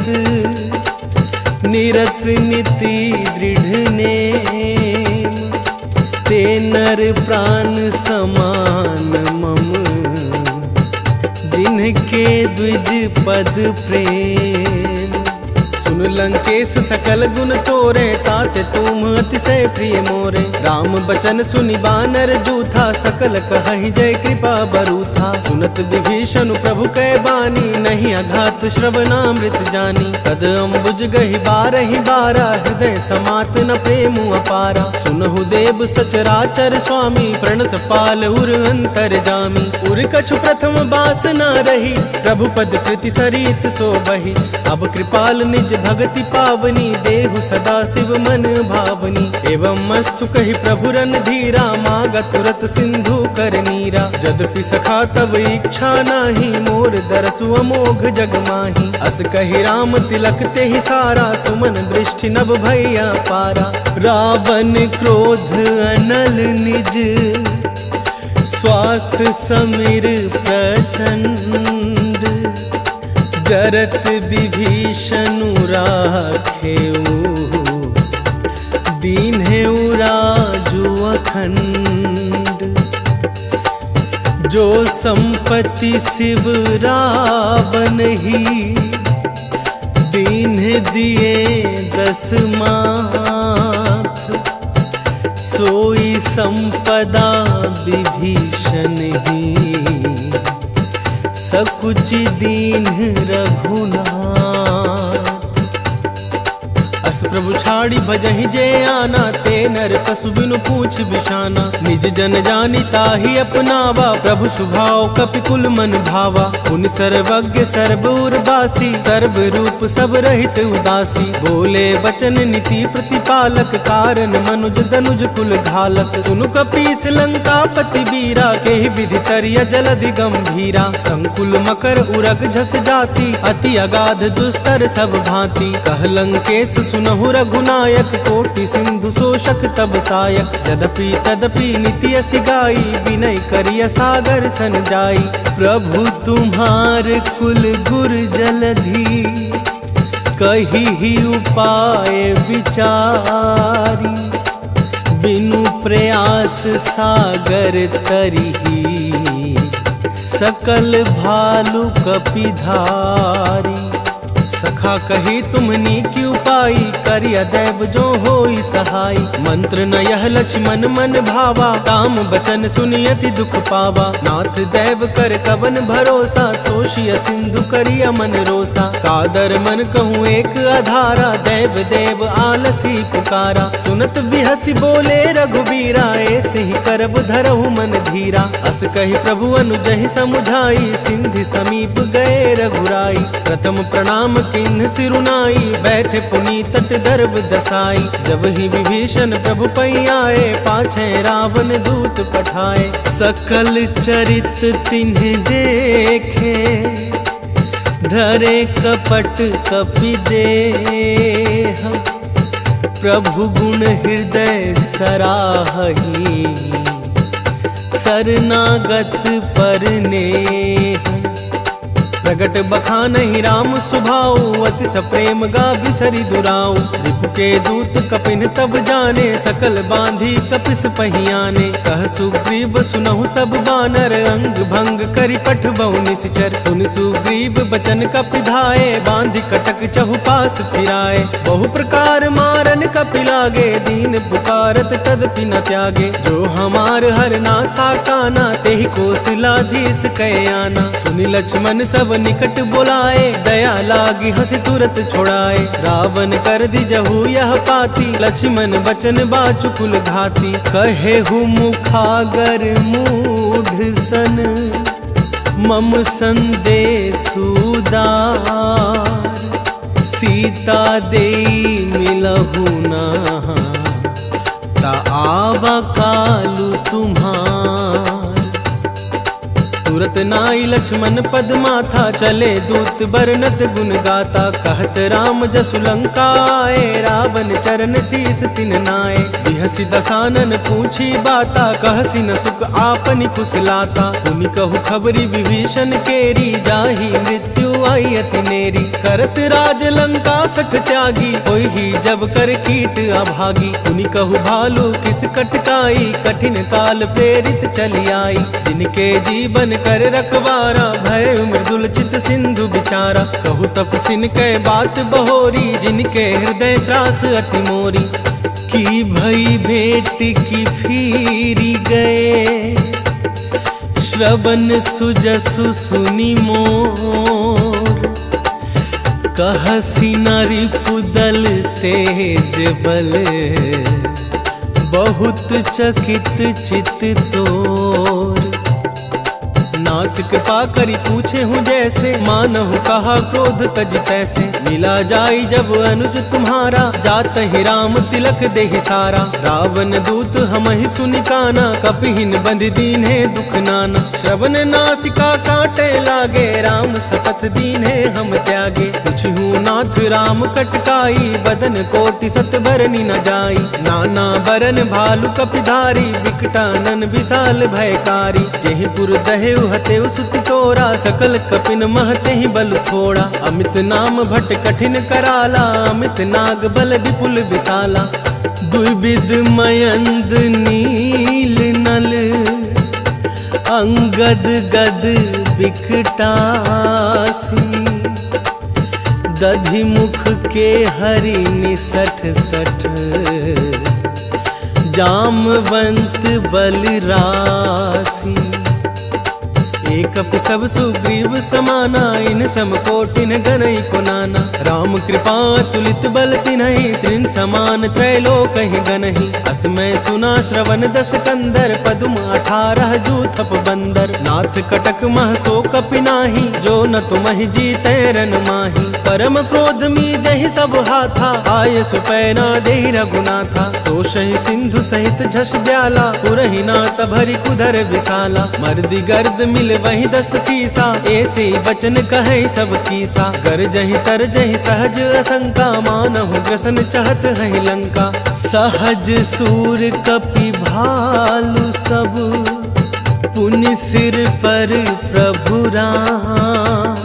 निरत नीति दृढ़ नेम। ते नर प्राण समान मम, जिनके द्विज पद प्रेम। सुन लंकेश सकल गुण तोरे, ताते तुम अतिशय प्रिय मोरे। राम बचन सुनि बानर जूथा, सकल कहहि जय कृपा बरूथा। सुनत विभीषण प्रभु कै बानी, नहीं अघात श्रवणामृत जानी। तद अम्बुज गहि बारहि बारा, हृदय समात न प्रेम अपारा। सुनहु देव सचराचर स्वामी, प्रणत पाल उर अंतर जामी। उर कछु प्रथम बास न रही, प्रभु पद कृति सरित सो बही। अब कृपाल निज भगति पावनी, देहु सदा शिव मन भावनी। एवं मस्तु कहि प्रभु रन धीरा, मागा तुरत सिंधु कर नीरा। जदपि सखा तब इच्छा नाही, मोर दरसु अमोघ जग माही। अस कहि राम तिलक तेहि सारा, सुमन दृष्टि नभ भैया पारा। रावण क्रोध अनल निज, श्वास समीर प्रचंड। जरत विभीषण राखेऊ, दीन्हेऊ राजु अखंड। जो संपत्ति शिव रावण ही, दीन्ह दिए 10 माथ। सोई संपदा विभीषण ही, सकुच दीन्ह रघुनाथ। अस प्रभु छाड़ी भजहि जे आना, ते नर पशु बिनु पूछ बिशाना। निज जन जानी ताहि अपनावा, प्रभु स्वभाव कपिकुल मन भावा। पुनि सर्वज्ञ सर्व उर्वासी, सर्व रूप सब रहित उदासी। बोले वचन नीति प्रतिपालक, कारण मनुज दनुज कुल घालक। सुनु कपीस लंकापति वीरा, केहि विधि तरिय जलधि गंभीरा। संकुल मकर उरग झस जाति, अति अगाध दुस्तर सब भांति। कह लंकेश सुनहु रघुनायक, कोटि सिंधु शोषक तब सायक। यद्यपि तदपि नीति असि गाई, विनय करिय सागर सन जाई। प्रभु तुम्हार कुल गुर जलधि, कही ही उपाय विचारी। बिनु प्रयास सागर तरिही, सकल भालु कपिधारी। सखा कहा कही तुम्हनी की उपाय, करिया दैव जो होई सहाय। मंत्र न यह लक्ष्मण मन भावा, काम बचन सुनियति दुख पावा। नाथ दैव कर कवन भरोसा, सोशिय सिंधु करिया मन रोसा। कादर मन कहूँ एक आधारा, दैव देव आलसी पुकारा। सुनत बिहसी बोले रघुबीरा, ऐसे ही करब धरहु मन धीरा। अस कही प्रभु अनुजहि समुझाई, सिंधि समीप गए रघुराई। प्रथम प्रणाम किन्ह सिरुनाई, बैठे पुनी तट दर्व दसाई। जब ही विभीषण प्रभु पै आए, पाछे रावण दूत पठाए। सकल चरित तिन्ह देखे, धरे कपट कपि देह। प्रभु गुण हृदय सराहहि, शरणागत परनेह। प्रगट बखानहि राम सुभाऊ, अति सप्रेम गा बिसरि दुराऊ। रिपु के दूत कपिन तब जाने, सकल बांधी कपिस पहियाने। कह सुग्रीव सुनहु सब बानर, अंग भंग करि पठबहु निश्चर। सुन सुग्रीव बचन कपि धाये, बांधि कटक चहुपास फिराए। बहु प्रकार मारन कपि लागे, दीन पुकारत तदपि न त्यागे। जो हमार हरना साकाना, तेहि कौशलाधीश कय आना। सुनि लक्ष्मण सब निकट बुलाए, दया लागी हंसी तुरत छुड़ाए। रावण कर दिजहु यह पाती, लक्ष्मण बचन बाचुकुल घाती। कहेहु मुखागर मूढ़ सन, मम संदेशु उदार। सीता देई मिलहु नाहि, ता आवा कालु तुम्हार। तुरत नाई लक्ष्मण पद माथा, चले दूत बरनत गुण गाता। कहत राम जसु लंका आए, रावण चरण शीस तिन नाए। बिहसी दसानन पूछी बाता, कहसी न सुख आपनि कुशलाता। पुनि कहु खबरी विभीषण केरी, जाहि मृत्यु आई अति नेरी। करत राज लंका सठ त्यागी, होई जब कर कीट अभागी। पुनि कहु भालू किस कटकाई, कठिन काल प्रेरित चली आई। जिनके जीवन कर रखवारा, भय मृदुल चित सिंधु बिचारा। कहु तपसिन कै बात बहोरी, जिनके हृदय त्रास अति मोरी। की भई भेंट की फिरी गए, श्रवण सुजसु सुनि मोर। कहसी नारी पुदल तेज बल, बहुत चकित चित तोर। नाथ कृपा करी पूछे हूँ जैसे, मानहु कहा क्रोध तज तैसे। मिला जाई जब अनुज तुम्हारा, जात ही राम तिलक देहि सारा। रावण दूत हमहि सुनि काना, कपिहिन बंध दीन्हे दुख नाना। श्रवण नासिका काटे लागे, राम सपथ दीन्हे हम त्यागे। पूछहु नाथ राम कटकाई, बदन कोटि सत बरनि न जाई। नाना बरन भालु कपिधारी, विकटानन विशाल भयकारी। जेहिपुर दहेउ हतेउ सुति तोरा, सकल कपिन महते ही बल थोड़ा। अमित नाम भट कठिन कराला, अमित नाग बल विपुल विशाला। द्विविध मयंद नील नल, अंगद गद बिकटासी। दधि मुख के हरि निसठ सठ, जामवंत बलरासी। एक सब सुग्रीव समाना, इन सम कोटिन गनई को नाना। राम कृपा तुलित बल तिन्हि, त्रिन समान त्रैलोक ही गनहि। असमय सुना श्रवण दस कंदर, पदुम 18 जूथप बंदर। नाथ कटक मह सो कपि नाही, जो न तुमहि जीतै रन माही। परम क्रोध मी जहि सब हाथा, आय सुपैना देहि रघुनाथा। सोषहि सिंधु सहित झस ब्याला, पुरहि नाथ भरि कुधर विशाला। मर्दि गर्द मिल वही 10 सीसा, ऐसे वचन कहे सब कीसा। गरजहि तरजहि सहज असंका, मानहु ग्रसन चाहत है लंका। सहज सूर कपि भालु सब, पुनि सिर पर प्रभु राम।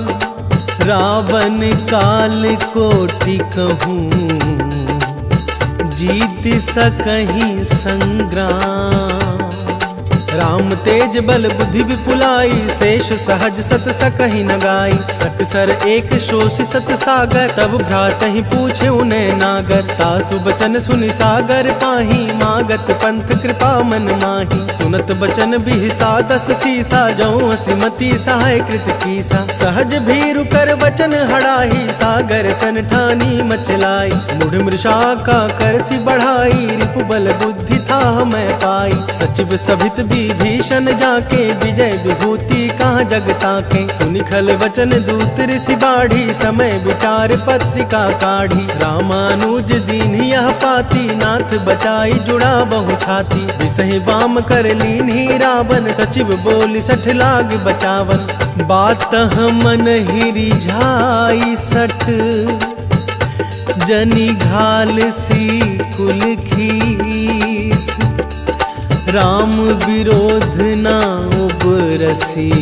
रावण काल कोटि कहूँ, जीत सकहि संग्राम। राम तेज बल बुद्धि विपुलाई, शेष सहज सत सकहि न गाई। सकसर एक शोषि सत सागर, तब भ्रातहि पूछे उन्हें नागर। तासु बचन सुनि सागर पाही, मागत पंथ कृपा मन माही। सुनत बचन बिहसा दस सीसा, जौं असिमति सहाय कृत कीसा। सहज भीरु कर वचन हड़ाही, सागर सन ठानी मचलाई। मुढ़ मृषा का करसि बढ़ाई, रिपु बल बुद्धि था मैं पाई। सचिव सभित विभीषण जाके, विजय विभूति कहाँ जग ताके। सुनि खल वचन दूत ऋषि बाढ़ी, समय विचार पत्रिका काढ़ी। रामानुज दीन यह पाती, नाथ बचाई जुड़ा बहु छाती। विसहि वाम कर लीन्ही रावण, सचिव बोली सठ लाग बचावन। बात मन ही रिझाई सठ, जनि घाल सी कुल खीस। राम विरोध ना उबरसी,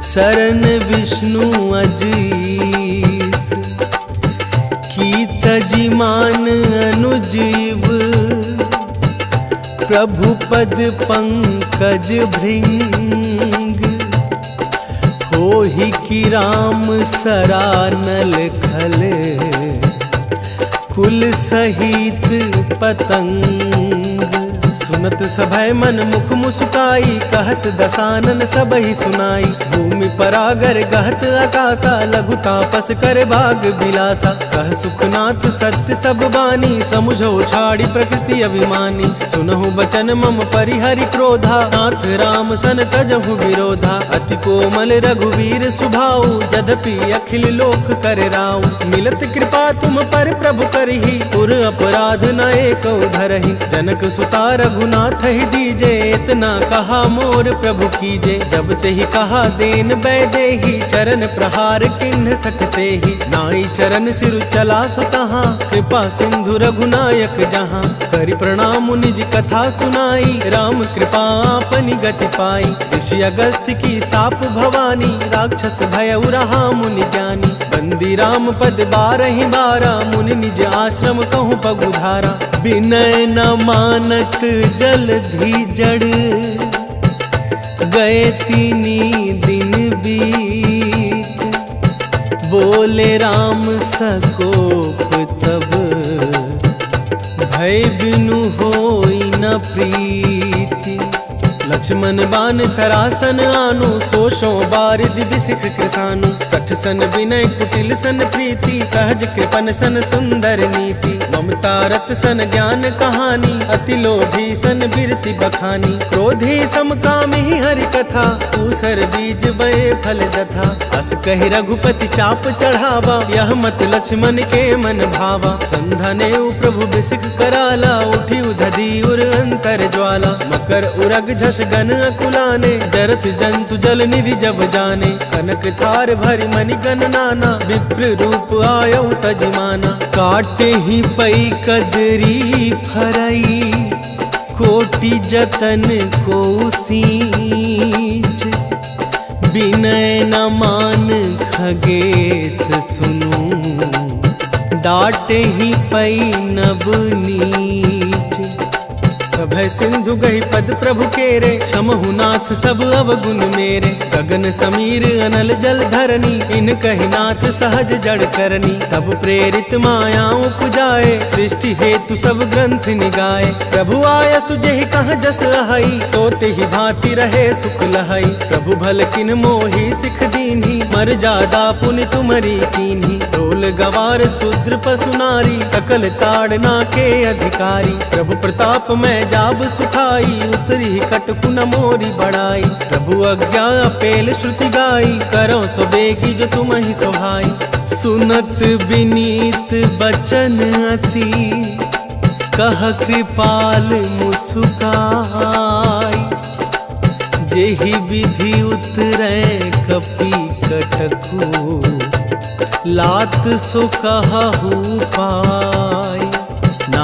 शरण विष्णु अजीस। की तजिमान अनुजीव, प्रभु पद पंकज भृंग। होहि की राम सरानल खल, कुल सहित पतंग। सुनत सभय मन मुख मुस्काई, कहत दसानन सबहि सुनाई। भूमि परागर गहत आकाशा, लघु तापस कर भाग बिलासा। कह सुखनाथ सत्य सब बानी, समुझो छाड़ी प्रकृति अभिमानी। सुनहु बचन मम परिहरि क्रोधा, नाथ राम सन तजहु विरोधा। अति कोमल रघुवीर सुभाऊ, यद्यपि अखिल लोक कर राऊ। मिलत कृपा तुम पर प्रभु करही, पुर अपराध न एको धरहि। जनक सुता रघुनाथ ही दीजे, इतना कहा मोर प्रभु कीजे। जब ते ही कहा देन बैदेही, चरण प्रहार किन्ह सकते ही। नाई चरण सिर चला सुतहा, कृपा सिंधु रघुनायक जहाँ। करि प्रणाम निज कथा सुनाई, राम कृपा आपनि गति पाई। ऋषि अगस्त्य की साप भवानी, राक्षस भय रहा मुनि ज्ञानी। बंदी राम पद बारहि बारा, मुनि निज आश्रम कहूँ पगुधारा। विनय न मानत जलधि जड़, गए तीनी दिन बीत। बोले राम सकोप तब, भय बिनु होई न प्रीति। लक्ष्मण बान सरासन आनु, सोशो बारिद बिसिख कृसानु। सठ सन विनय कुटिल सन प्रीति, सहज कृपन सन सुंदर नीति। ममता रत सन ज्ञान कहानी, अति लोभी सन बिरति बखानी। क्रोधी समकामी हरि कथा, ऊसर बीज बये फल जथा। अस कहि रघुपति चाप चढ़ावा, यह मत लक्ष्मण के मन भावा। संधने प्रभु बिसिख कराला, उठी उधधी उर अंतर ज्वाला। मकर उरग झस गन अकुलाने, जरत जंतु जल निधि जब जाने। कनक थार भरि मनि गन नाना, विप्र रूप आयो तजमाना। काटे ही पई कदरी फरई, कोटि जतन को सींच। विनय न मान खगेश सुनु, डाटे ही पई नभ नीच। सभय सिंधु गहि पद प्रभु केरे, क्षमहु नाथ सब अवगुण मेरे। गगन समीर अनल जल धरनी, इन कहि नाथ सहज जड़ करनी। तब प्रेरित माया उपजाए, सृष्टि हेतु सब ग्रंथ निगाए। प्रभु आय सुजेहि कहाँ जस अहई, सोते ही भांति रहे सुख लहई। प्रभु भल किन मोहि सिख दीन्ही, मर जादा पुनि तुमरी कीन्ही। ढोल गवार शूद्र पशु नारी, सकल ताड़ना के अधिकारी। प्रभु प्रताप में जाब सुखाई, उतरी कटकु न मोरी बढ़ाई। प्रभु अज्ञा पेल श्रुति गाई, करो सो बेगी जो तुम ही सोहाई। सुनत विनीत बचन अति, कह कृपाल मुस्काई। जेहि विधि उतरै कपि कटकु, लात सो कहु पाई।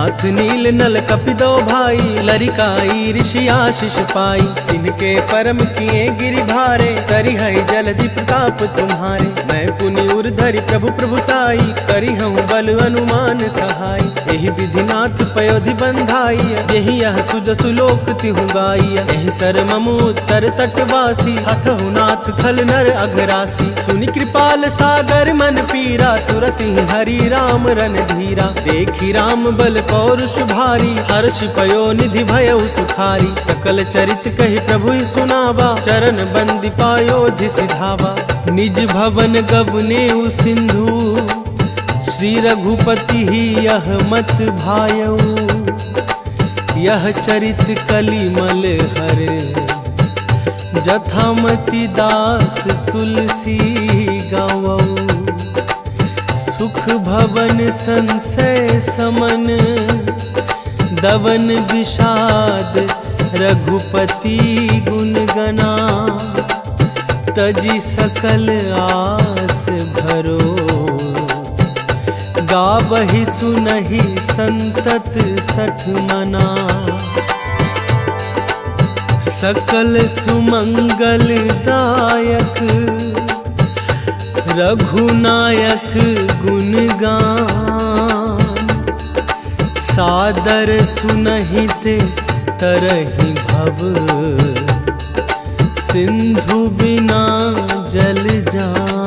नाथ नील नल कपिदो भाई, लरिकाई ऋषि आशीष पाई। इनके परम किए गिरि भारे, करी है जलधि प्रताप तुम्हारे। मैं पुनि उर धरि प्रभु प्रभुताई, करी हूँ बल अनुमान सहाय। यही विधि नाथ पयोधि बंधाई, यही यह सुजसु लोक तिहु गाई। यही सर ममु उत्तर तटवासी, हथहु नाथ खल नर अघरासी। सुनि कृपाल सागर मन पीरा, तुरत ही हरि राम रन धीरा। देखी राम बल पौरुष भारी, हर्षि पयो निधि भयउ सुखारी। सकल चरित कहि प्रभु सुनावा, चरण बंदी पायोधि सिधावा। निज भवन गवनेउ सिंधु, श्री रघुपति ही यह मत भायऊ। यह चरित कलिमल हर, जथामति दास तुलसी गावऊ। सुख भवन संशय समन, दवन विषाद रघुपति गुण गना। तजी सकल आस भरोस, गावहि सुनहि संतत सठ मना। सकल सुमंगल दायक, रघुनायक गुणगान। सादर सुनहित तरहि भव, सिंधु बिना जल जान।